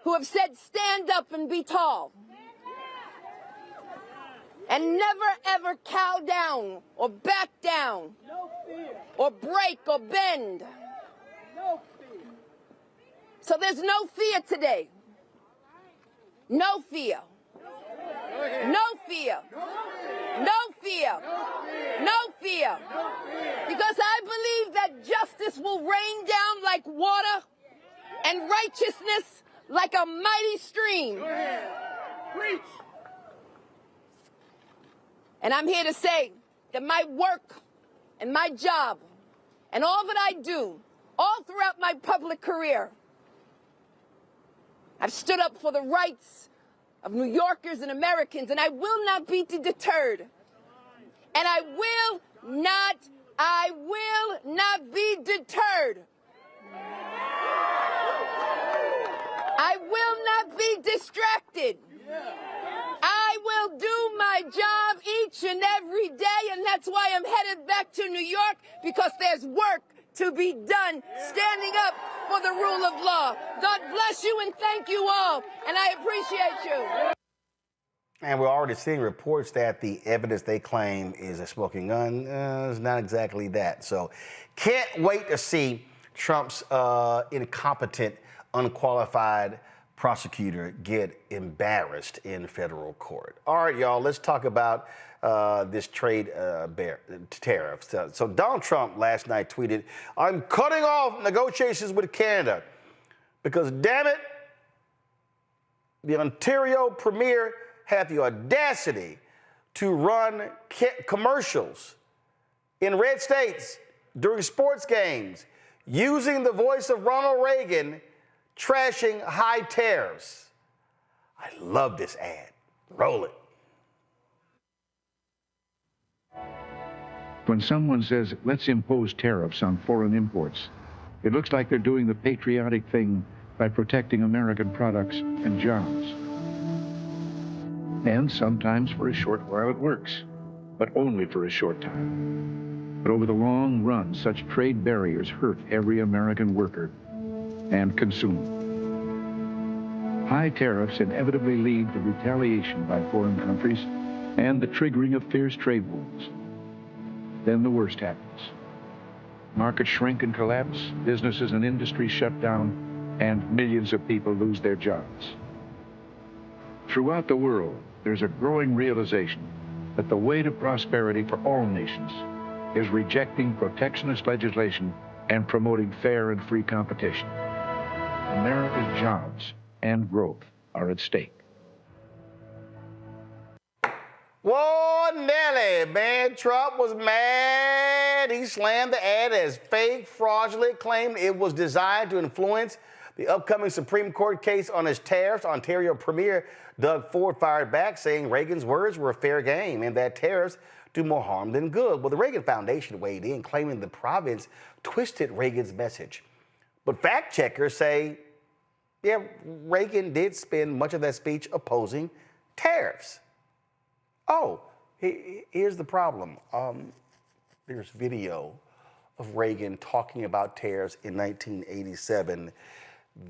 who have said, stand up and be tall. And never, ever cow down or back down or break or bend. So there's no fear today. No fear. No fear. No fear. No fear. Because I believe that justice will rain down like water and righteousness like a mighty stream. And I'm here to say that my work and my job and all that I do, all throughout my public career, I've stood up for the rights of New Yorkers and Americans, and I will not be deterred. And I will not be deterred. I will not be distracted. I will do my job each and every day, and that's why I'm headed back to New York, because there's work to be done standing up for the rule of law. God bless you and thank you all, and I appreciate you. And we're already seeing reports that the evidence they claim is a smoking gun is not exactly that. So can't wait to see Trump's incompetent, unqualified prosecutor get embarrassed in federal court. All right, y'all, let's talk about this trade tariffs. So Donald Trump last night tweeted, "I'm cutting off negotiations with Canada because, damn it, the Ontario Premier had the audacity to run commercials in red states during sports games using the voice of Ronald Reagan, trashing high tariffs." I love this ad. Roll it. When someone says, let's impose tariffs on foreign imports, it looks like they're doing the patriotic thing by protecting American products and jobs. And sometimes for a short while it works, but only for a short time. But over the long run, such trade barriers hurt every American worker and consumer. High tariffs inevitably lead to retaliation by foreign countries and the triggering of fierce trade wars. Then the worst happens. Markets shrink and collapse, businesses and industries shut down, and millions of people lose their jobs. Throughout the world, there's a growing realization that the way to prosperity for all nations is rejecting protectionist legislation and promoting fair and free competition. America's jobs and growth are at stake. Whoa, Nelly, man, Trump was mad. He slammed the ad as fake, fraudulent, claimed it was designed to influence the upcoming Supreme Court case on his tariffs. Ontario Premier Doug Ford fired back, saying Reagan's words were fair game and that tariffs do more harm than good. Well, the Reagan Foundation weighed in, claiming the province twisted Reagan's message. But fact checkers say, yeah, Reagan did spend much of that speech opposing tariffs. Oh, here's the problem. There's video of Reagan talking about tariffs in 1987.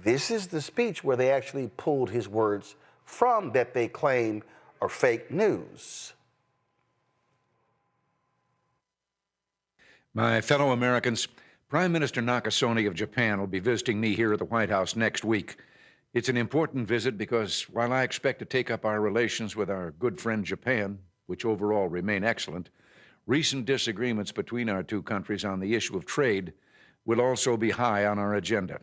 This is the speech where they actually pulled his words from that they claim are fake news. My fellow Americans, Prime Minister Nakasone of Japan will be visiting me here at the White House next week. It's an important visit because while I expect to take up our relations with our good friend Japan, which overall remain excellent, recent disagreements between our two countries on the issue of trade will also be high on our agenda.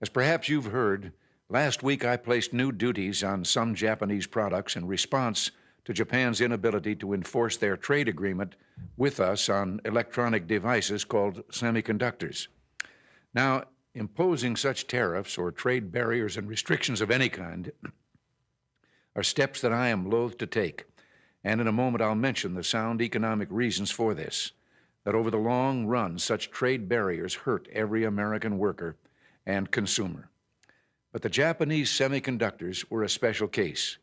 As perhaps you've heard, last week I placed new duties on some Japanese products in response to Japan's inability to enforce their trade agreement with us on electronic devices called semiconductors. Now, imposing such tariffs or trade barriers and restrictions of any kind are steps that I am loath to take. And in a moment, I'll mention the sound economic reasons for this, that over the long run, such trade barriers hurt every American worker and consumer. But the Japanese semiconductors were a special case.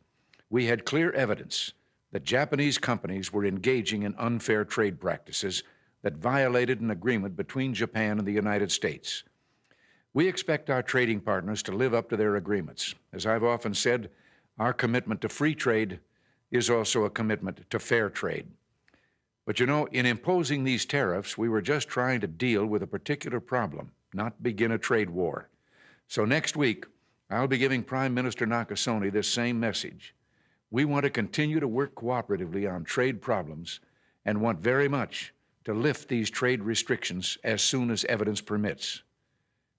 We had clear evidence that Japanese companies were engaging in unfair trade practices that violated an agreement between Japan and the United States. We expect our trading partners to live up to their agreements. As I've often said, our commitment to free trade is also a commitment to fair trade. But you know, in imposing these tariffs, we were just trying to deal with a particular problem, not begin a trade war. So next week, I'll be giving Prime Minister Nakasone this same message. We want to continue to work cooperatively on trade problems and want very much to lift these trade restrictions as soon as evidence permits.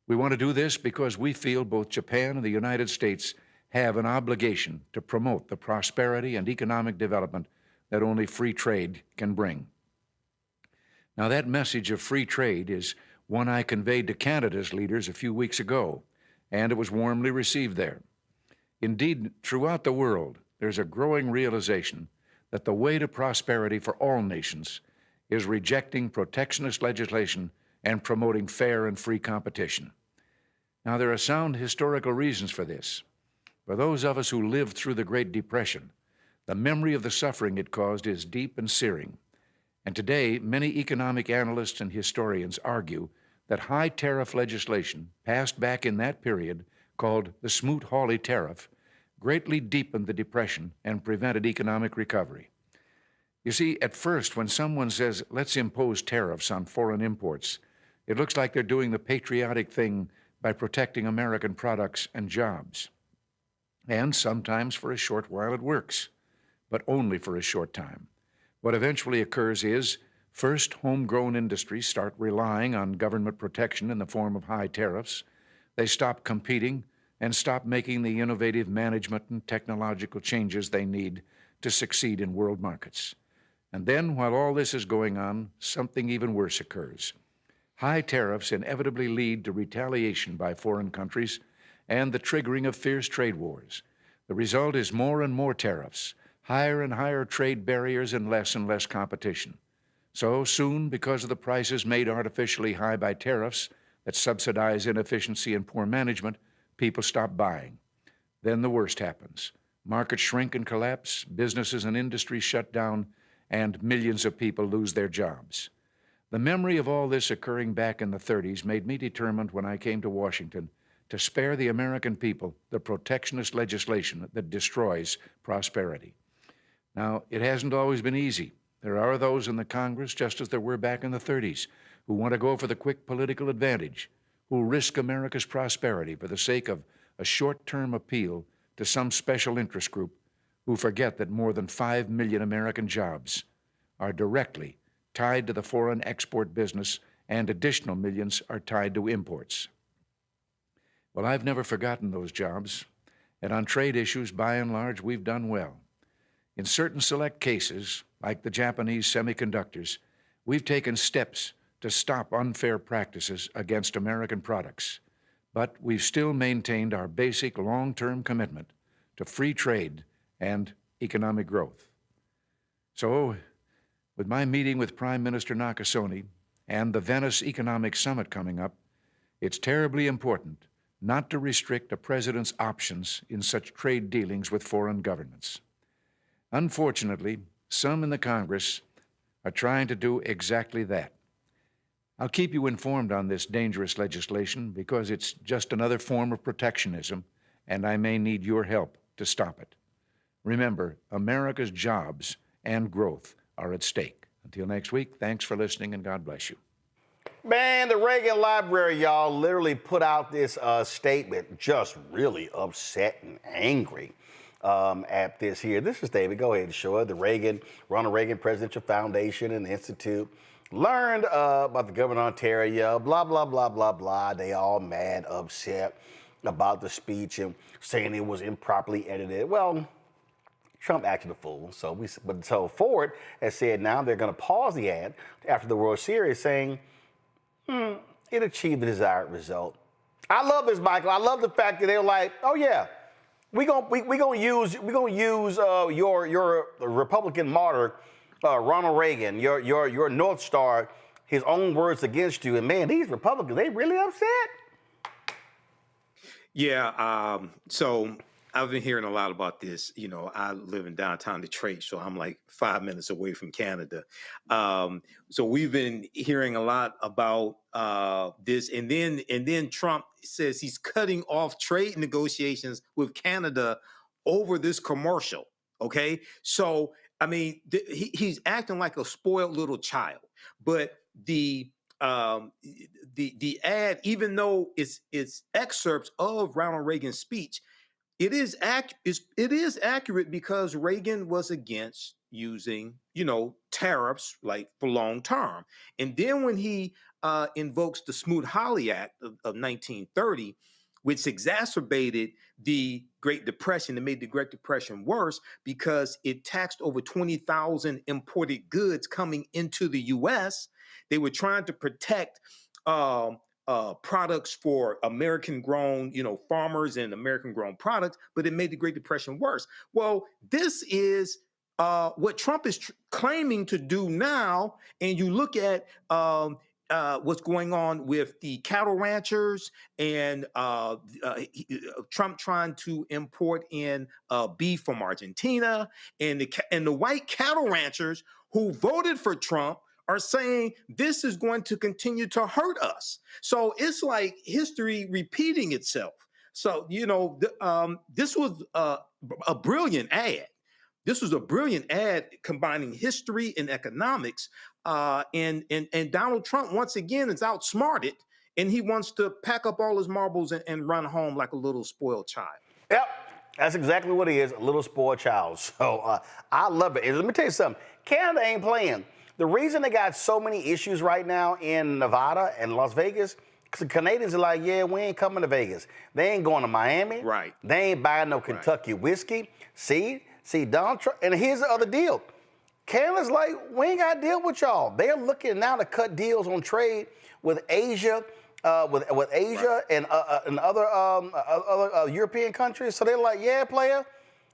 We want to do this because we feel both Japan and the United States have an obligation to promote the prosperity and economic development that only free trade can bring. Now, that message of free trade is one I conveyed to Canada's leaders a few weeks ago, and it was warmly received there. Indeed, throughout the world, there's a growing realization that the way to prosperity for all nations is rejecting protectionist legislation and promoting fair and free competition. Now, there are sound historical reasons for this. For those of us who lived through the Great Depression, the memory of the suffering it caused is deep and searing. And today, many economic analysts and historians argue that high tariff legislation passed back in that period, called the Smoot-Hawley Tariff, greatly deepened the Depression and prevented economic recovery. You see, at first, when someone says, let's impose tariffs on foreign imports, it looks like they're doing the patriotic thing by protecting American products and jobs. And sometimes for a short while it works, but only for a short time. What eventually occurs is, first, homegrown industries start relying on government protection in the form of high tariffs. They stop competing and stop making the innovative management and technological changes they need to succeed in world markets. And then, while all this is going on, something even worse occurs. High tariffs inevitably lead to retaliation by foreign countries and the triggering of fierce trade wars. The result is more and more tariffs, higher and higher trade barriers, and less competition. So soon, because of the prices made artificially high by tariffs that subsidize inefficiency and poor management, people stop buying. Then the worst happens. Markets shrink and collapse, businesses and industries shut down, and millions of people lose their jobs. The memory of all this occurring back in the 30s made me determined when I came to Washington to spare the American people the protectionist legislation that destroys prosperity. Now, it hasn't always been easy. There are those in the Congress, just as there were back in the 30s, who want to go for the quick political advantage, who risk America's prosperity for the sake of a short-term appeal to some special interest group, who forget that more than 5 million American jobs are directly tied to the foreign export business, and additional millions are tied to imports. Well, I've never forgotten those jobs, and on trade issues, by and large, we've done well. In certain select cases, like the Japanese semiconductors, we've taken steps to stop unfair practices against American products, but we've still maintained our basic long-term commitment to free trade and economic growth. So, with my meeting with Prime Minister Nakasone and the Venice Economic Summit coming up, it's terribly important not to restrict a president's options in such trade dealings with foreign governments. Unfortunately, some in the Congress are trying to do exactly that. I'll keep you informed on this dangerous legislation because it's just another form of protectionism, and I may need your help to stop it. Remember, America's jobs and growth are at stake. Until next week, thanks for listening, and God bless you. Man, the Reagan Library, y'all, literally put out this statement, just really upset and angry at this here. This is David. Go ahead and show it. The Ronald Reagan Presidential Foundation and Institute learned about the governor of Ontario, blah, blah, blah, blah, blah. They all mad, upset about the speech and saying it was improperly edited. Well, Trump acted a fool. So Ford has said now they're going to pause the ad after the World Series, saying it achieved the desired result. I love this, Michael. I love the fact that they're like, oh yeah, we gonna use your Republican martyr, Ronald Reagan, your North Star, his own words against you. And man, these Republicans, they really upset. Yeah. So I've been hearing a lot about this. You know, I live in downtown Detroit, so I'm like 5 minutes away from Canada. So we've been hearing a lot about this, and then Trump says he's cutting off trade negotiations with Canada over this commercial. Okay, so I mean, he's acting like a spoiled little child. But the ad, even though it's excerpts of Ronald Reagan's speech, it is accurate because Reagan was against using, tariffs like for long term. And then when he invokes the Smoot-Hawley Act of 1930, which exacerbated the Great Depression and made the Great Depression worse because it taxed over 20,000 imported goods coming into the U.S. They were trying to protect products for American-grown, farmers and American-grown products, but it made the Great Depression worse. Well, this is what Trump is claiming to do now, and you look at what's going on with the cattle ranchers and Trump trying to import in beef from Argentina, and the white cattle ranchers who voted for Trump are saying this is going to continue to hurt us. So it's like history repeating itself. So, this was a brilliant ad. This was a brilliant ad combining history and economics. And Donald Trump, once again, is outsmarted, and he wants to pack up all his marbles and run home like a little spoiled child. Yep, that's exactly what he is, a little spoiled child. So I love it. And let me tell you something, Canada ain't playing. The reason they got so many issues right now in Nevada and Las Vegas, because the Canadians are like, yeah, we ain't coming to Vegas. They ain't going to Miami. Right. They ain't buying no Kentucky whiskey. See, Donald Trump. And here's the other deal. Canada's like, we ain't got to deal with y'all. They're looking now to cut deals on trade with Asia, with Asia and other European countries. So they're like, yeah, player,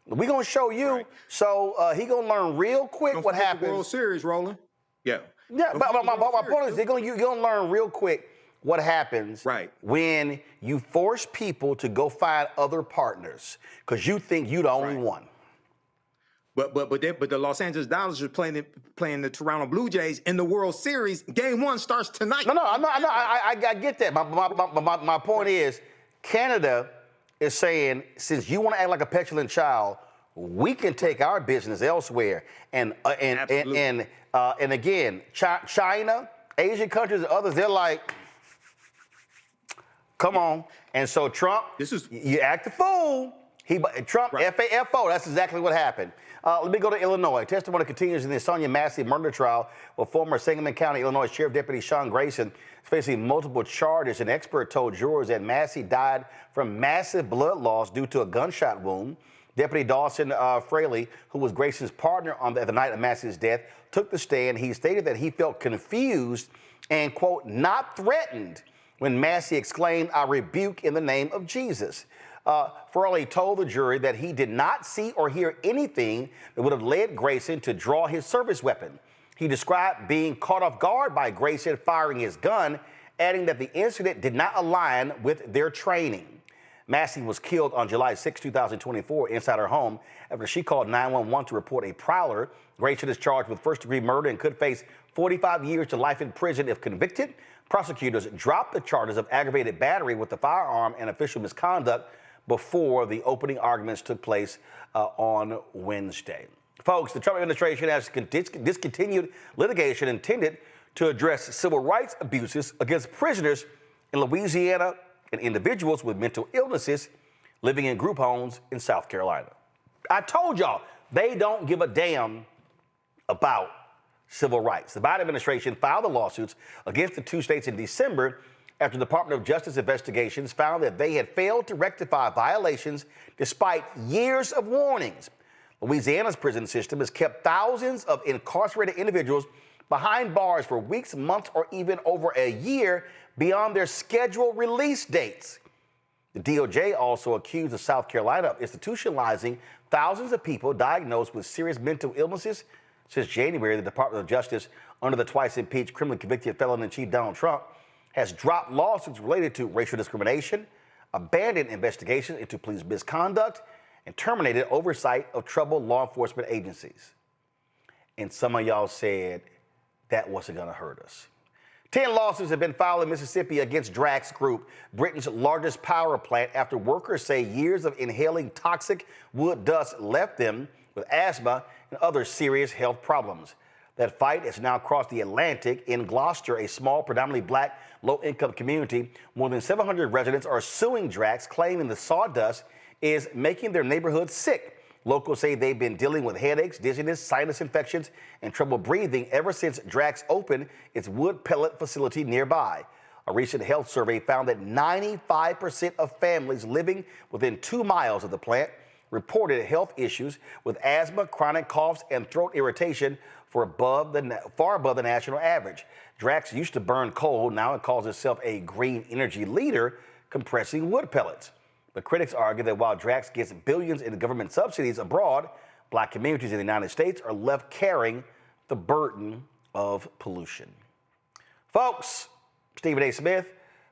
we gonna show you. Right. So he gonna learn real quick what happens. World Series, Roland. Yeah. Yeah, but my point is, you're gonna learn real quick what happens when you force people to go find other partners because you think you're the only one. But the Los Angeles Dodgers are playing the Toronto Blue Jays in the World Series. Game 1 starts tonight. I get that. My point is, Canada is saying, since you want to act like a petulant child, we can take our business elsewhere. And again, China, Asian countries, and others, they're like, come on. And so Trump, you act a fool. Trump, FAFO, that's exactly what happened. Let me go to Illinois. Testimony continues in the Sonia Massie murder trial, where former Sangamon County, Illinois Sheriff Deputy Sean Grayson is facing multiple charges. An expert told jurors that Massie died from massive blood loss due to a gunshot wound. Deputy Dawson Fraley, who was Grayson's partner on the night of Massie's death, took the stand. He stated that he felt confused and, quote, not threatened when Massie exclaimed, "I rebuke in the name of Jesus." Fraley told the jury that he did not see or hear anything that would have led Grayson to draw his service weapon. He described being caught off guard by Grayson firing his gun, adding that the incident did not align with their training. Massie was killed on July 6, 2024, inside her home after she called 911 to report a prowler. Grayson is charged with first-degree murder and could face 45 years to life in prison if convicted. Prosecutors dropped the charges of aggravated battery with the firearm and official misconduct before the opening arguments took place on Wednesday. Folks, the Trump administration has discontinued litigation intended to address civil rights abuses against prisoners in Louisiana and individuals with mental illnesses living in group homes in South Carolina. I told y'all, they don't give a damn about civil rights. The Biden administration filed the lawsuits against the two states in December after the Department of Justice investigations found that they had failed to rectify violations despite years of warnings. Louisiana's prison system has kept thousands of incarcerated individuals behind bars for weeks, months, or even over a year beyond their scheduled release dates. The DOJ also accused of South Carolina of institutionalizing thousands of people diagnosed with serious mental illnesses. Since January, the Department of Justice, under the twice-impeached criminally convicted felon-in-chief Donald Trump, has dropped lawsuits related to racial discrimination, abandoned investigations into police misconduct, and terminated oversight of troubled law enforcement agencies. And some of y'all said that wasn't going to hurt us. 10 lawsuits have been filed in Mississippi against Drax Group, Britain's largest power plant, after workers say years of inhaling toxic wood dust left them with asthma and other serious health problems. That fight has now crossed the Atlantic. In Gloucester, a small, predominantly black, low-income community, more than 700 residents are suing Drax, claiming the sawdust is making their neighborhood sick. Locals say they've been dealing with headaches, dizziness, sinus infections, and trouble breathing ever since Drax opened its wood pellet facility nearby. A recent health survey found that 95% of families living within 2 miles of the plant reported health issues with asthma, chronic coughs, and throat irritation far above the national average. Drax used to burn coal. Now it calls itself a green energy leader, compressing wood pellets. But critics argue that while Drax gets billions in government subsidies abroad, black communities in the United States are left carrying the burden of pollution. Folks, Stephen A. Smith,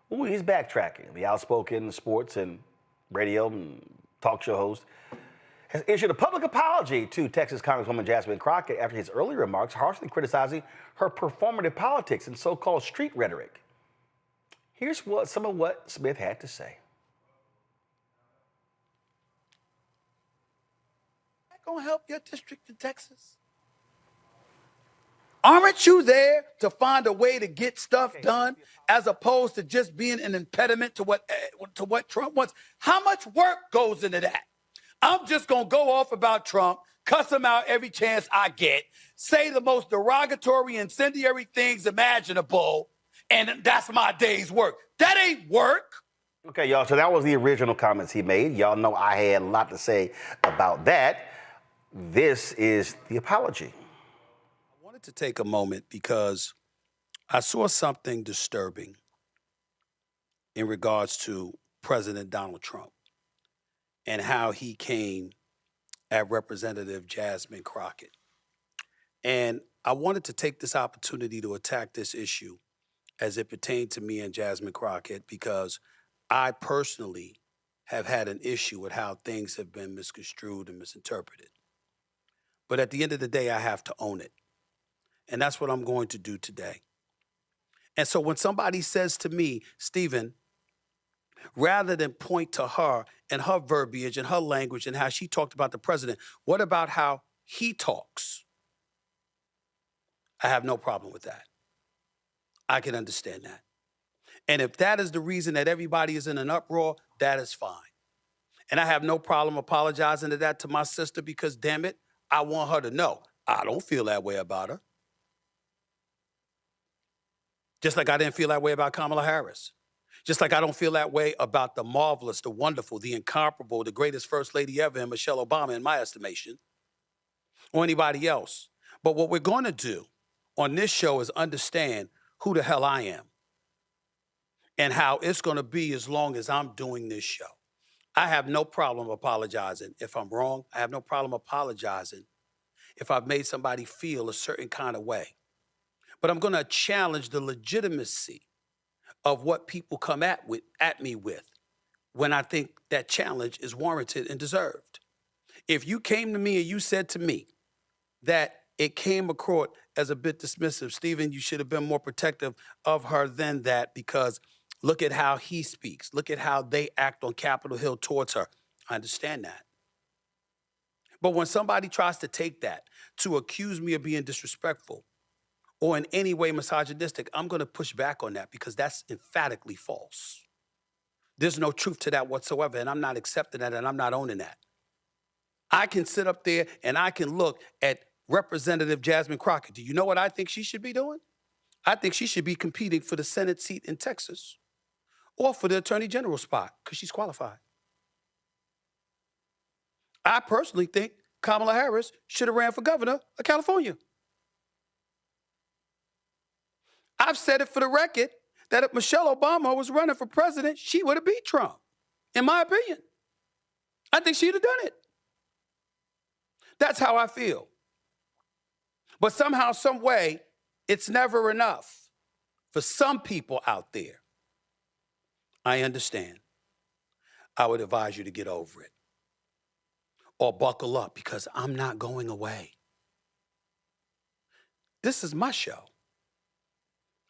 he's backtracking. The outspoken sports and radio and talk show host has issued a public apology to Texas Congresswoman Jasmine Crockett after his earlier remarks harshly criticizing her performative politics and so-called street rhetoric. Here's some of what Smith had to say. That gonna help your district in Texas? Aren't you there to find a way to get stuff done as opposed to just being an impediment to what Trump wants? How much work goes into that? I'm just going to go off about Trump, cuss him out every chance I get, say the most derogatory, incendiary things imaginable, and that's my day's work. That ain't work. Okay, y'all, so that was the original comments he made. Y'all know I had a lot to say about that. This is the apology. I wanted to take a moment because I saw something disturbing in regards to President Donald Trump and how he came at Representative Jasmine Crockett. And I wanted to take this opportunity to attack this issue as it pertained to me and Jasmine Crockett, because I personally have had an issue with how things have been misconstrued and misinterpreted. But at the end of the day, I have to own it. And that's what I'm going to do today. And so when somebody says to me, Stephen, rather than point to her and her verbiage and her language and how she talked about the president, what about how he talks? I have no problem with that. I can understand that. And if that is the reason that everybody is in an uproar, that is fine. And I have no problem apologizing to that to my sister because, damn it, I want her to know I don't feel that way about her. Just like I didn't feel that way about Kamala Harris. Just like I don't feel that way about the marvelous, the wonderful, the incomparable, the greatest first lady ever, and Michelle Obama, in my estimation, or anybody else. But what we're going to do on this show is understand who the hell I am and how it's going to be as long as I'm doing this show. I have no problem apologizing if I'm wrong. I have no problem apologizing if I've made somebody feel a certain kind of way. But I'm going to challenge the legitimacy of what people come at me with when I think that challenge is warranted and deserved. If you came to me and you said to me that it came across as a bit dismissive, Stephen, you should have been more protective of her than that because look at how he speaks. Look at how they act on Capitol Hill towards her. I understand that. But when somebody tries to take that to accuse me of being disrespectful or in any way misogynistic, I'm going to push back on that because that's emphatically false. There's no truth to that whatsoever, and I'm not accepting that, and I'm not owning that. I can sit up there and I can look at Representative Jasmine Crockett. Do you know what I think she should be doing? I think she should be competing for the Senate seat in Texas or for the Attorney General spot because she's qualified. I personally think Kamala Harris should have ran for governor of California. I've said it for the record that if Michelle Obama was running for president, she would have beat Trump, in my opinion. I think she'd have done it. That's how I feel. But somehow, some way, it's never enough for some people out there. I understand. I would advise you to get over it or buckle up because I'm not going away. This is my show.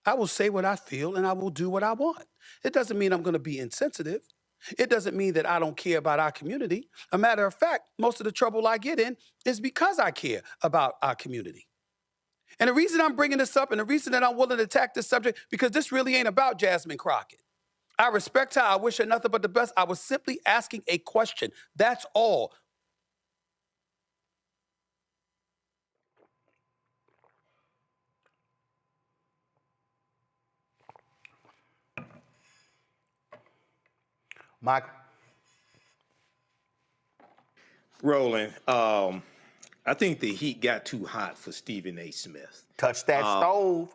I will say what I feel and I will do what I want. It doesn't mean I'm going to be insensitive. It doesn't mean that I don't care about our community. A matter of fact, most of the trouble I get in is because I care about our community. And the reason I'm bringing this up and the reason that I'm willing to attack this subject, because this really ain't about Jasmine Crockett. I respect her. I wish her nothing but the best. I was simply asking a question. That's all. Mike. Roland, I think the heat got too hot for Stephen A. Smith. Touch that stove.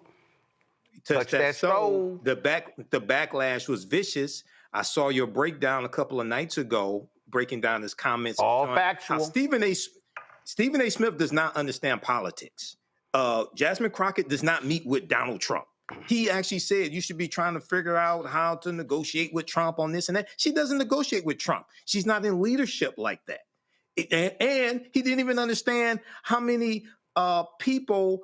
Touch that stove. The backlash was vicious. I saw your breakdown a couple of nights ago, breaking down his comments. All factual. Stephen A. Smith does not understand politics. Jasmine Crockett does not meet with Donald Trump. He actually said you should be trying to figure out how to negotiate with Trump on this and that. She doesn't negotiate with Trump. She's not in leadership like that. And he didn't even understand how many people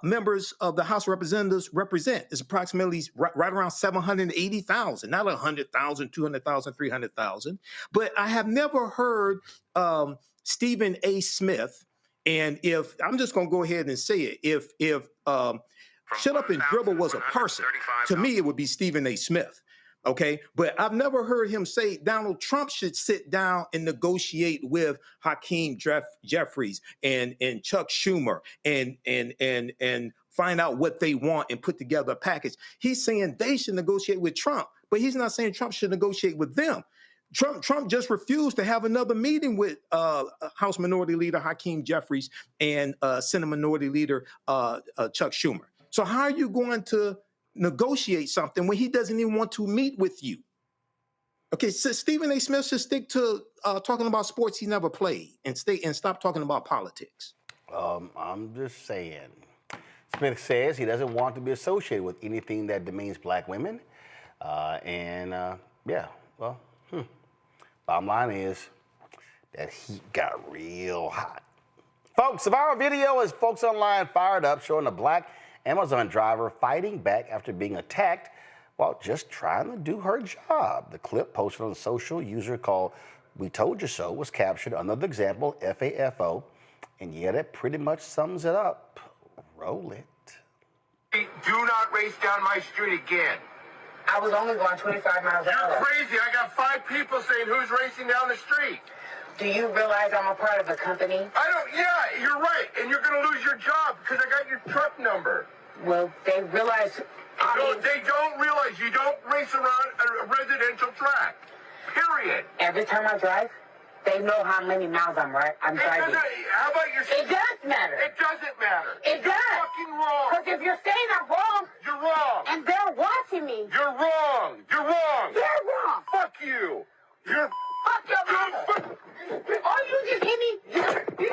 members of the House of Representatives represent. It's approximately right around 780,000, not 100,000, 200,000, 300,000. But I have never heard Stephen A. Smith, and if I'm just going to go ahead and say it, if Shut Up and Dribble was a person, to me it would be Stephen A. Smith. Okay, but I've never heard him say Donald Trump should sit down and negotiate with Hakeem Jeffries and Chuck Schumer and find out what they want and put together a package. He's saying they should negotiate with Trump, but he's not saying Trump should negotiate with them. Trump just refused to have another meeting with House Minority Leader Hakeem Jeffries and Senate Minority Leader Chuck Schumer. So how are you going to negotiate something when he doesn't even want to meet with you? Okay, so Stephen A. Smith should stick to talking about sports he never played and stop talking about politics. I'm just saying. Smith says he doesn't want to be associated with anything that demeans black women. Bottom line is that heat got real hot. Folks, the viral video is folks online fired up showing a black Amazon driver fighting back after being attacked while just trying to do her job. The clip posted on a social user called We Told You So was captured under the example FAFO, and yeah, that pretty much sums it up. Roll it. Do not race down my street again. I was only going 25 miles an hour. You're crazy. I got 5 people saying who's racing down the street. Do you realize I'm a part of a company? I don't, yeah, you're right. And you're going to lose your job because I got your truck number. Well, they realize... No, they don't realize you don't race around a residential track. Period. Every time I drive, they know how many miles I'm driving. How about your... It does matter. It doesn't matter. It does. You're fucking wrong. Because if you're saying I'm wrong... You're wrong. And they're watching me... You're wrong. You're wrong. They're wrong. Fuck you. You're... Fuck your mother. Oh, you just hit me. You just hit me.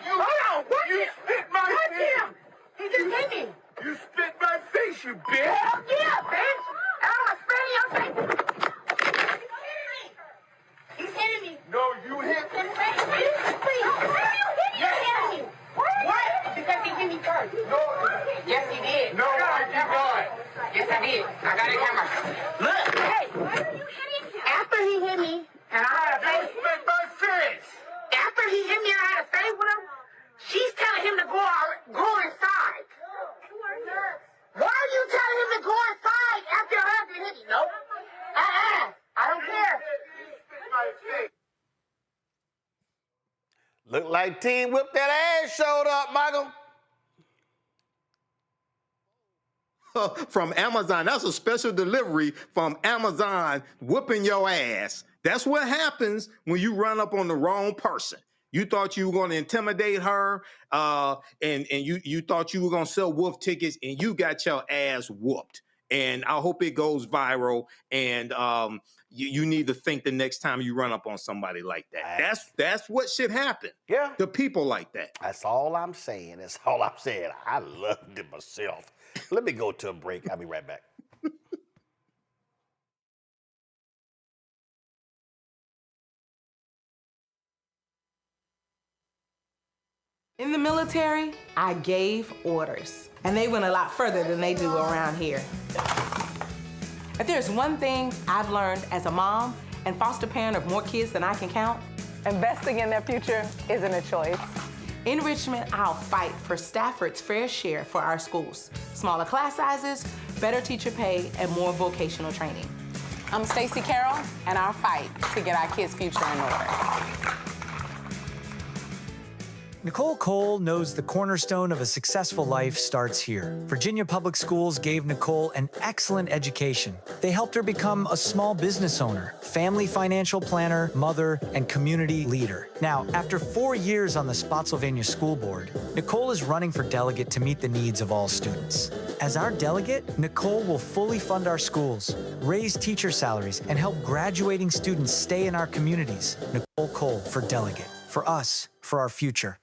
Hold on. What? You spit my face. He just hit me. You spit my face, you bitch. Hell yeah, bitch. I'm gonna spit in your face. He's hitting me. No, you hit me. Yes. What? Because he hit me first. No. Yes, he did. No, I did not. Yes, I did. I got it camera. Look. Hey. Why are you hitting him? After he hit me, and I had a face. You spit my face. After he hit me and I had a face with him, she's telling him to go inside. Why are you telling him to go inside after your husband hit me? Nope. I don't care. Look like Team Whip That Ass showed up, Michael. From Amazon. That's a special delivery from Amazon whooping your ass. That's what happens when you run up on the wrong person. You thought you were going to intimidate her, and you thought you were going to sell wolf tickets, and you got your ass whooped. And I hope it goes viral, and you need to think the next time you run up on somebody like that. That's what should happen. Yeah. The people like that. That's all I'm saying. That's all I'm saying. I loved it myself. Let me go to a break. I'll be right back. In the military, I gave orders, and they went a lot further than they do around here. If there's one thing I've learned as a mom and foster parent of more kids than I can count, investing in their future isn't a choice. In Richmond, I'll fight for Stafford's fair share for our schools. Smaller class sizes, better teacher pay, and more vocational training. I'm Stacey Carroll, and I'll fight to get our kids' future in order. Nicole Cole knows the cornerstone of a successful life starts here. Virginia Public Schools gave Nicole an excellent education. They helped her become a small business owner, family financial planner, mother, and community leader. Now, after 4 years on the Spotsylvania School Board, Nicole is running for delegate to meet the needs of all students. As our delegate, Nicole will fully fund our schools, raise teacher salaries, and help graduating students stay in our communities. Nicole Cole for delegate. For us, for our future.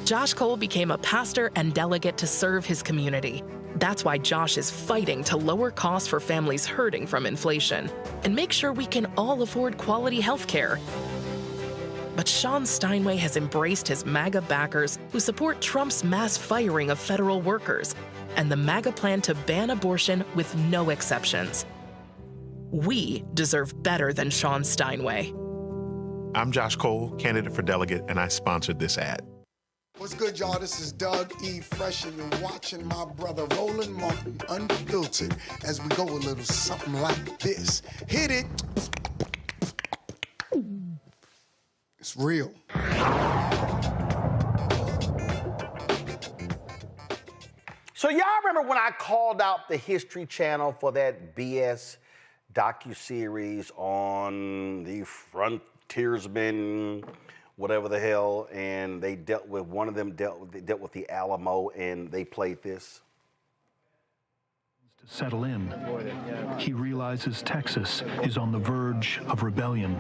Josh Cole became a pastor and delegate to serve his community. That's why Josh is fighting to lower costs for families hurting from inflation and make sure we can all afford quality health care. But Sean Steinway has embraced his MAGA backers who support Trump's mass firing of federal workers and the MAGA plan to ban abortion with no exceptions. We deserve better than Sean Steinway. I'm Josh Cole, candidate for delegate, and I sponsored this ad. What's good, y'all? This is Doug E. Fresh, and you're watching my brother Roland Martin Unfiltered as we go a little something like this. Hit it. It's real. So y'all remember when I called out the History Channel for that BS docuseries on the frontiersmen, whatever the hell, and they dealt with, one of them dealt with the Alamo, and they played this. To settle in, he realizes Texas is on the verge of rebellion.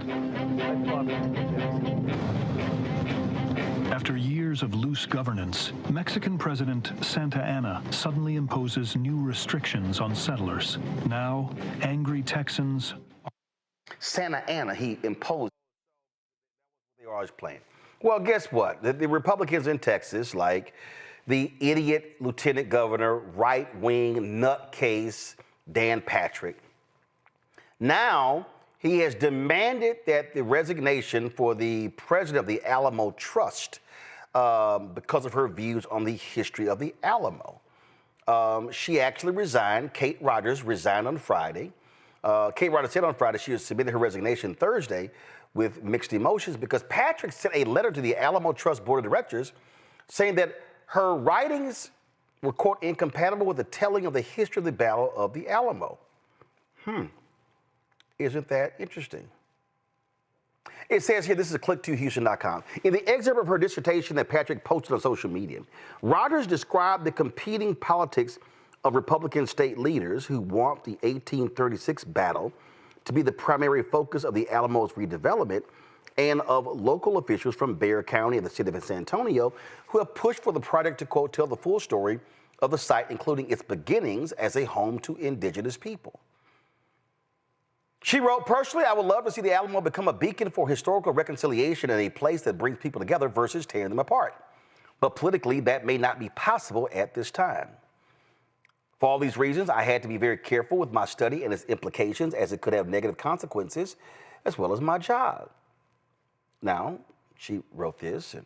After years of loose governance, Mexican President Santa Anna suddenly imposes new restrictions on settlers. Now, angry Texans... Santa Anna, he imposed... They were always playing. Well, guess what? The Republicans in Texas, like the idiot lieutenant governor, right-wing nutcase Dan Patrick, now he has demanded that the resignation for the president of the Alamo Trust because of her views on the history of the Alamo. She actually resigned. Kate Rogers resigned on Friday. Kate Rogers said on Friday she had submitted her resignation Thursday with mixed emotions because Patrick sent a letter to the Alamo Trust Board of Directors saying that her writings were, quote, incompatible with the telling of the history of the Battle of the Alamo. Isn't that interesting? It says here, this is click2houston.com. In the excerpt of her dissertation that Patrick posted on social media, Rogers described the competing politics of Republican state leaders who want the 1836 battle to be the primary focus of the Alamo's redevelopment and of local officials from Bexar County and the city of San Antonio who have pushed for the project to, quote, tell the full story of the site, including its beginnings as a home to indigenous people. She wrote, personally, I would love to see the Alamo become a beacon for historical reconciliation and a place that brings people together versus tearing them apart. But politically, that may not be possible at this time. For all these reasons, I had to be very careful with my study and its implications as it could have negative consequences, as well as my job. Now, she wrote this, and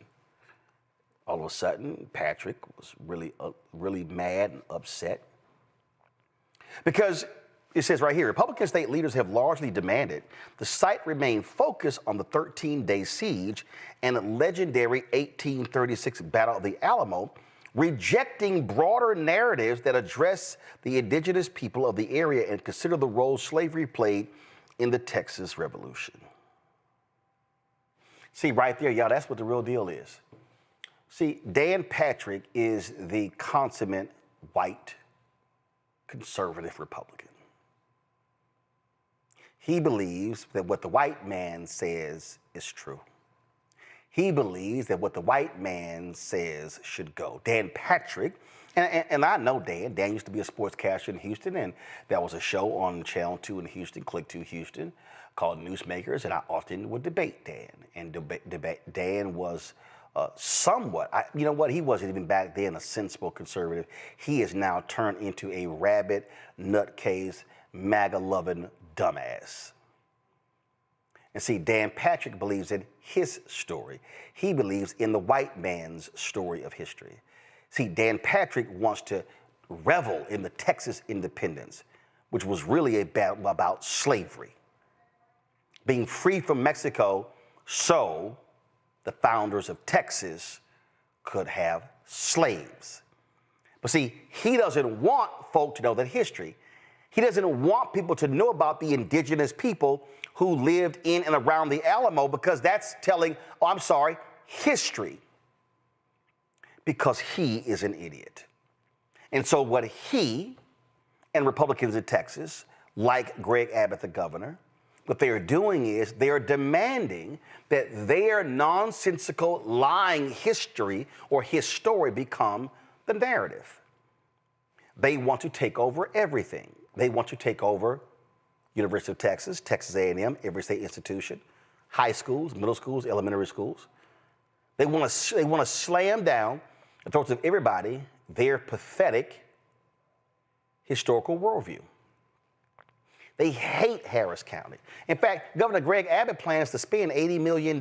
all of a sudden, Patrick was really mad and upset because it says right here, Republican state leaders have largely demanded the site remain focused on the 13-day siege and the legendary 1836 Battle of the Alamo, rejecting broader narratives that address the indigenous people of the area and consider the role slavery played in the Texas Revolution. See, right there, y'all, that's what the real deal is. See, Dan Patrick is the consummate white conservative Republican. He believes that what the white man says is true. He believes that what the white man says should go. Dan Patrick, and I know Dan. Dan used to be a sportscaster in Houston, and there was a show on Channel 2 in Houston, Click 2 Houston, called Newsmakers, and I often would debate Dan. And Dan was somewhat, you know what, he wasn't even back then a sensible conservative. He is now turned into a rabid, nutcase, MAGA-loving dumbass. And see, Dan Patrick believes in his story. He believes in the white man's story of history. See, Dan Patrick wants to revel in the Texas independence, which was really about slavery. Being free from Mexico so the founders of Texas could have slaves. But see, he doesn't want folk to know that history. He doesn't want people to know about the indigenous people who lived in and around the Alamo because that's telling, oh, I'm sorry, history. Because he is an idiot. And so what he and Republicans in Texas, like Greg Abbott, the governor, what they are doing is they are demanding that their nonsensical lying history or his story become the narrative. They want to take over everything. They want to take over University of Texas, Texas A&M, every state institution, high schools, middle schools, elementary schools. They want to slam down the throats of everybody their pathetic historical worldview. They hate Harris County. In fact, Governor Greg Abbott plans to spend $80 million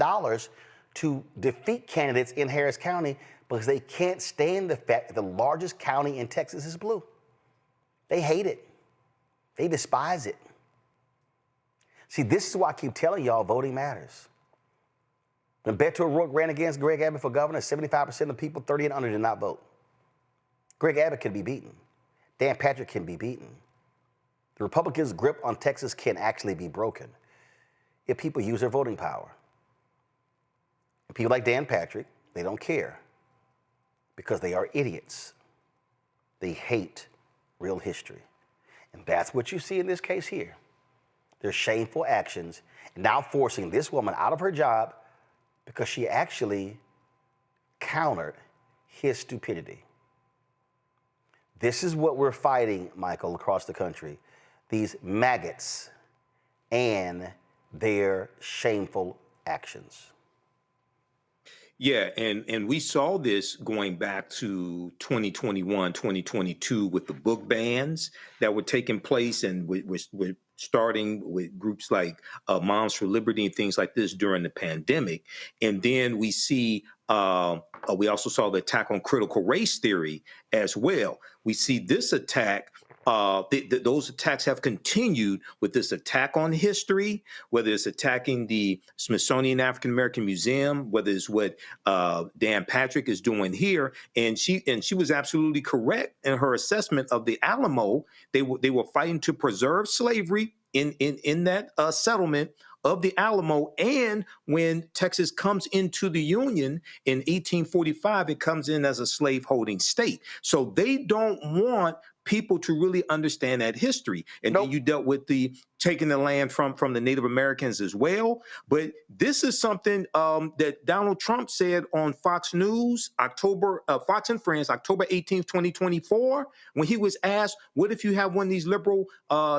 to defeat candidates in Harris County because they can't stand the fact that the largest county in Texas is blue. They hate it. They despise it. See, this is why I keep telling y'all voting matters. When Beto O'Rourke ran against Greg Abbott for governor, 75% of people 30 and under did not vote. Greg Abbott can be beaten. Dan Patrick can be beaten. The Republicans' grip on Texas can actually be broken if people use their voting power. And people like Dan Patrick, they don't care because they are idiots. They hate real history. And that's what you see in this case here. Their shameful actions, now forcing this woman out of her job because she actually countered his stupidity. This is what we're fighting, Michael, across the country. These maggots and their shameful actions. Yeah, and we saw this going back to 2021, 2022 with the book bans that were taking place, and we're starting with groups like Moms for Liberty and things like this during the pandemic. And then we see, we also saw the attack on critical race theory as well. We see this attack. Those attacks have continued with this attack on history, whether it's attacking the Smithsonian African American Museum, whether it's what Dan Patrick is doing here. And she was absolutely correct in her assessment of the Alamo. They were fighting to preserve slavery in that settlement of the Alamo. And when Texas comes into the Union in 1845, it comes in as a slaveholding state. So they don't want people to really understand that history. And then you dealt with the taking the land from the Native Americans as well. But this is something that Donald Trump said on Fox News, Fox and Friends, October 18th, 2024, when he was asked, what if you have one of these liberal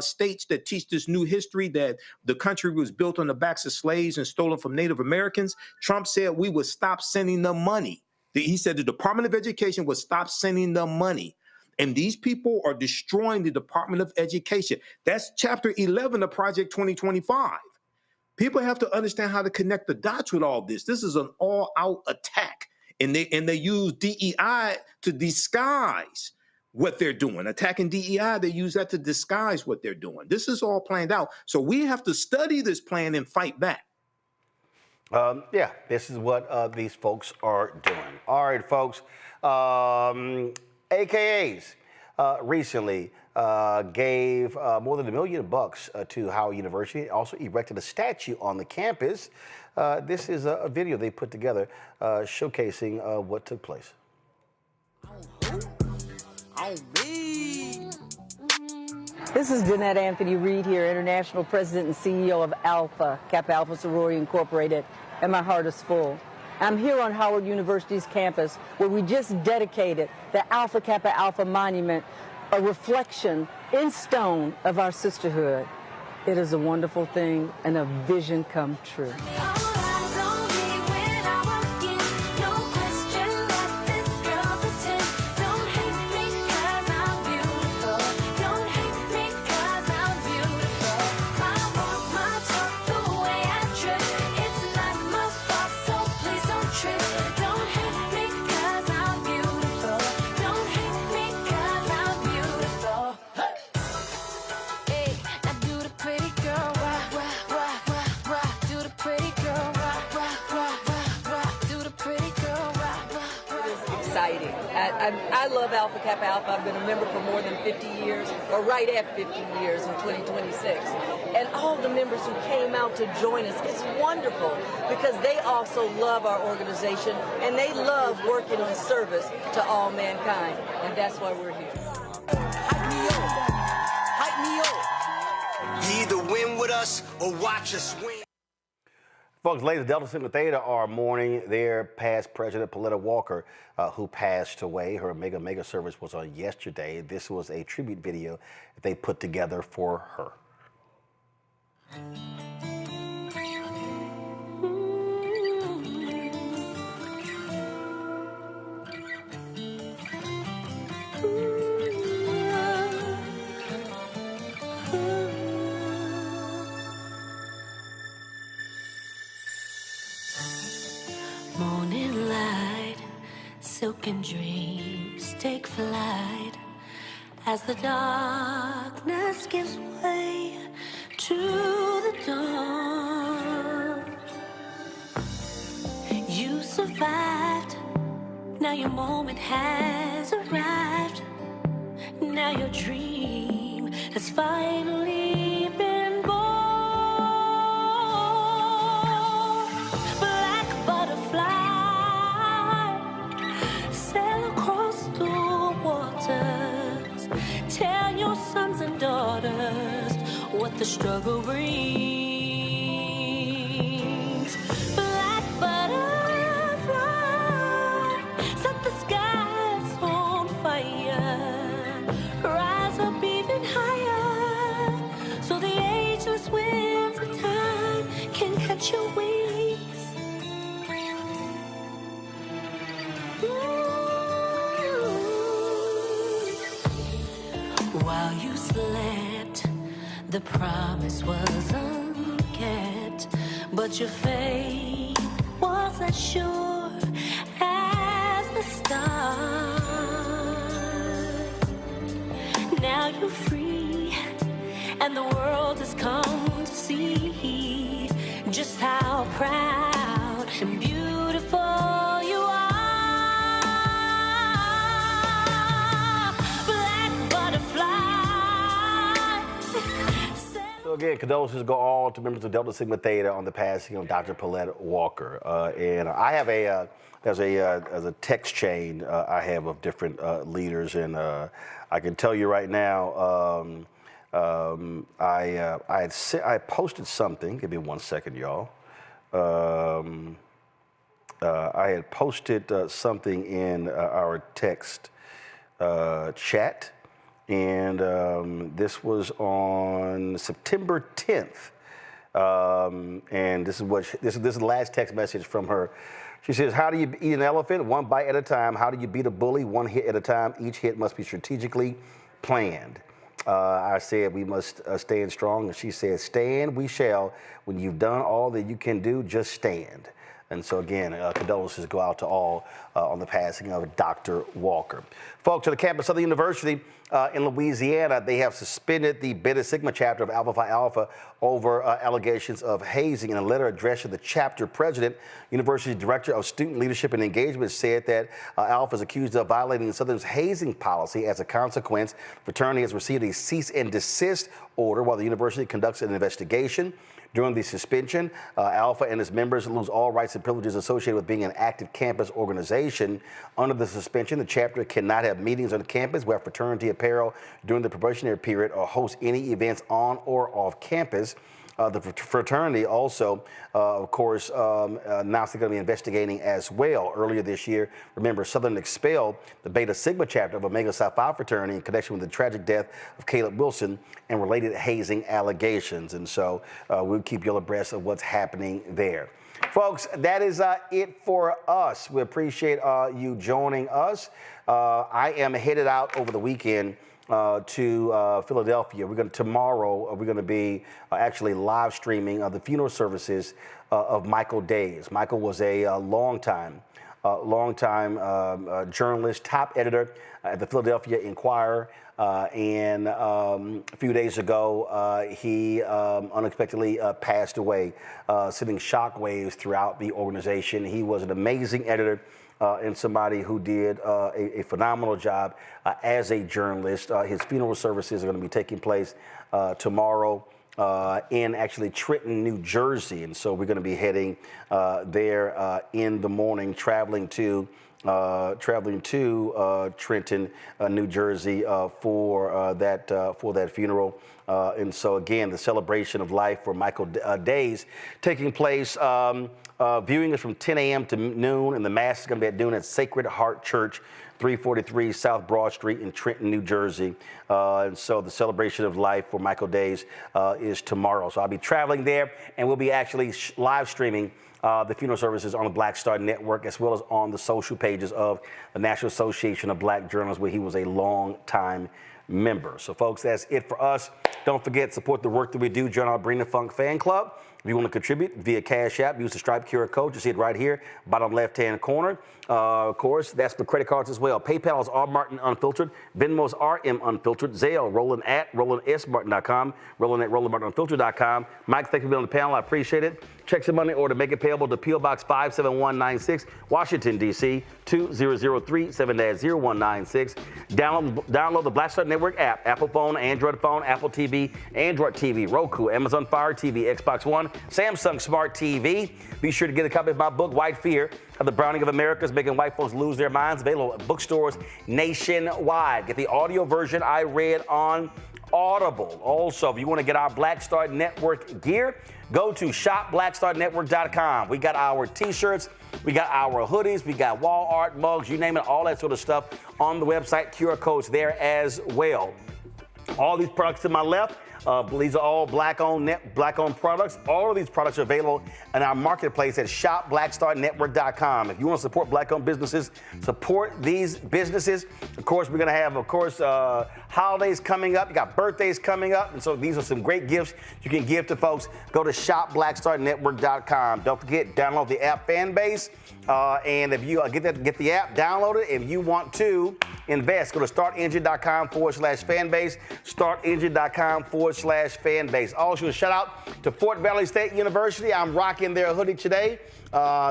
states that teach this new history that the country was built on the backs of slaves and stolen from Native Americans? Trump said we would stop sending them money. He said the Department of Education would stop sending them money. And these people are destroying the Department of Education. That's chapter 11 of Project 2025. People have to understand how to connect the dots with all this. This is an all-out attack. And they use DEI to disguise what they're doing. Attacking DEI, they use that to disguise what they're doing. This is all planned out. So we have to study this plan and fight back. Yeah, this is what these folks are doing. All right, folks. AKAs recently gave more than $1 million to Howard University. Also erected a statue on the campus. This is a video they put together showcasing what took place. This is Jeanette Anthony Reed here, International President and CEO of Alpha, Kappa Alpha Sorority Incorporated, and my heart is full. I'm here on Howard University's campus where we just dedicated the Alpha Kappa Alpha Monument, a reflection in stone of our sisterhood. It is a wonderful thing and a vision come true. I love Alpha Kappa Alpha. I've been a member for more than 50 years, or right at 50 years in 2026. And all the members who came out to join us, it's wonderful because they also love our organization and they love working on service to all mankind. And that's why we're here. Hype me up. You either win with us or watch us win. Folks, ladies, Delta Sigma Theta are mourning their past president, Paletta Walker, who passed away. Her mega service was on yesterday. This was a tribute video that they put together for her. Morning light, silken dreams take flight as the darkness gives way to the dawn. You survived, now your moment has arrived. Now your dream has finally been born. Black butterfly, sail across the waters. Tell your sons and daughters what the struggle brings. Black butterfly, The promise was unkept, but your faith was as sure as the stars. Now you're free, and the world has come to see just how proud and beautiful you are. Black butterfly. So again, condolences go all to members of Delta Sigma Theta on the passing of Dr. Paulette Walker. And I have as a text chain I have of different leaders, and I can tell you right now, I posted something. Give me 1 second, y'all. I had posted something in our text chat, and this was on September 10th. And this is the last text message from her. She says, "How do you eat an elephant? One bite at a time. How do you beat a bully? One hit at a time. Each hit must be strategically planned." I said, "We must stand strong." And she said, "Stand we shall. When you've done all that you can do, just stand." And so again, condolences go out to all on the passing of Dr. Walker. Folks, at the campus of the university in Louisiana, they have suspended the Beta Sigma chapter of Alpha Phi Alpha over allegations of hazing. In a letter addressed to the chapter president, University Director of Student Leadership and Engagement said that Alpha is accused of violating Southern's hazing policy. As a consequence, fraternity has received a cease and desist order while the university conducts an investigation. During the suspension, Alpha and its members lose all rights and privileges associated with being an active campus organization. Under the suspension, the chapter cannot have meetings on campus, wear fraternity apparel during the probationary period, or host any events on or off campus. The fraternity also, of course, announced they're going to be investigating as well. Earlier this year, remember, Southern expelled the Beta Sigma chapter of Omega Psi Phi fraternity in connection with the tragic death of Caleb Wilson and related hazing allegations. And so we'll keep you abreast of what's happening there. Folks, that is it for us. We appreciate you joining us. I am headed out over the weekend to Philadelphia. Tomorrow we're going to be actually live streaming the funeral services of Michael Days. Michael was a longtime journalist, top editor at the Philadelphia Inquirer, and a few days ago he unexpectedly passed away, sending shockwaves throughout the organization. He was an amazing editor. And somebody who did a phenomenal job as a journalist. His funeral services are going to be taking place tomorrow in actually Trenton, New Jersey. And so we're going to be heading there in the morning, traveling to Trenton, New Jersey for that funeral. And so again, the celebration of life for Michael Days taking place. Viewing is from 10 a.m. to noon, and the Mass is going to be at noon at Sacred Heart Church, 343 South Broad Street in Trenton, New Jersey. And so the celebration of life for Michael Days is tomorrow. So I'll be traveling there, and we'll be actually live streaming the funeral services on the Black Star Network, as well as on the social pages of the National Association of Black Journalists, where he was a long-time member. So, folks, that's it for us. Don't forget, support the work that we do. Join our Bring the Funk fan club. If you want to contribute via Cash App, use the Stripe QR code. You see it right here, bottom left-hand corner. Of course, that's for credit cards as well. PayPal is R Martin Unfiltered. Venmo is RM Unfiltered. Zelle, Roland at RolandSMartin.com. Roland at RolandMartinUnfiltered.com. Mike, thank you for being on the panel. I appreciate it. Checks and money order, make it payable to P.O. Box 57196, Washington, D.C. 20037 7-0196. Download the Black Star Network app, Apple phone, Android phone, Apple TV, Android TV, Roku, Amazon Fire TV, Xbox One, Samsung Smart TV. Be sure to get a copy of my book, White Fear, of the Browning of America, making white folks lose their minds. Available at bookstores nationwide. Get the audio version I read on Audible. Also, if you want to get our Black Star Network gear, go to shopblackstarnetwork.com. We got our t-shirts, we got our hoodies, we got wall art, mugs, you name it, all that sort of stuff on the website. QR codes there as well. All these products to my left These are all black-owned products. All of these products are available in our marketplace at shopblackstarnetwork.com. If you want to support black-owned businesses, support these businesses. Of course, we're going to have, holidays coming up. You got birthdays coming up. And so these are some great gifts you can give to folks. Go to shopblackstarnetwork.com. Don't forget, download the app Fanbase. And if you get the app, download it. If you want to invest, go to startengine.com/fanbase, startengine.com/fanbase. Also, a shout out to Fort Valley State University. I'm rocking their hoodie today.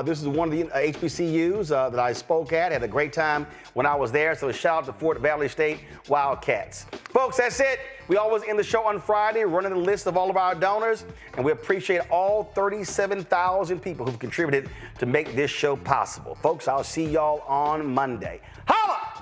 This is one of the HBCUs that I spoke at. Had a great time when I was there. So a shout out to Fort Valley State Wildcats. Folks, that's it. We always end the show on Friday, running the list of all of our donors. And we appreciate all 37,000 people who've contributed to make this show possible. Folks, I'll see y'all on Monday. Holla!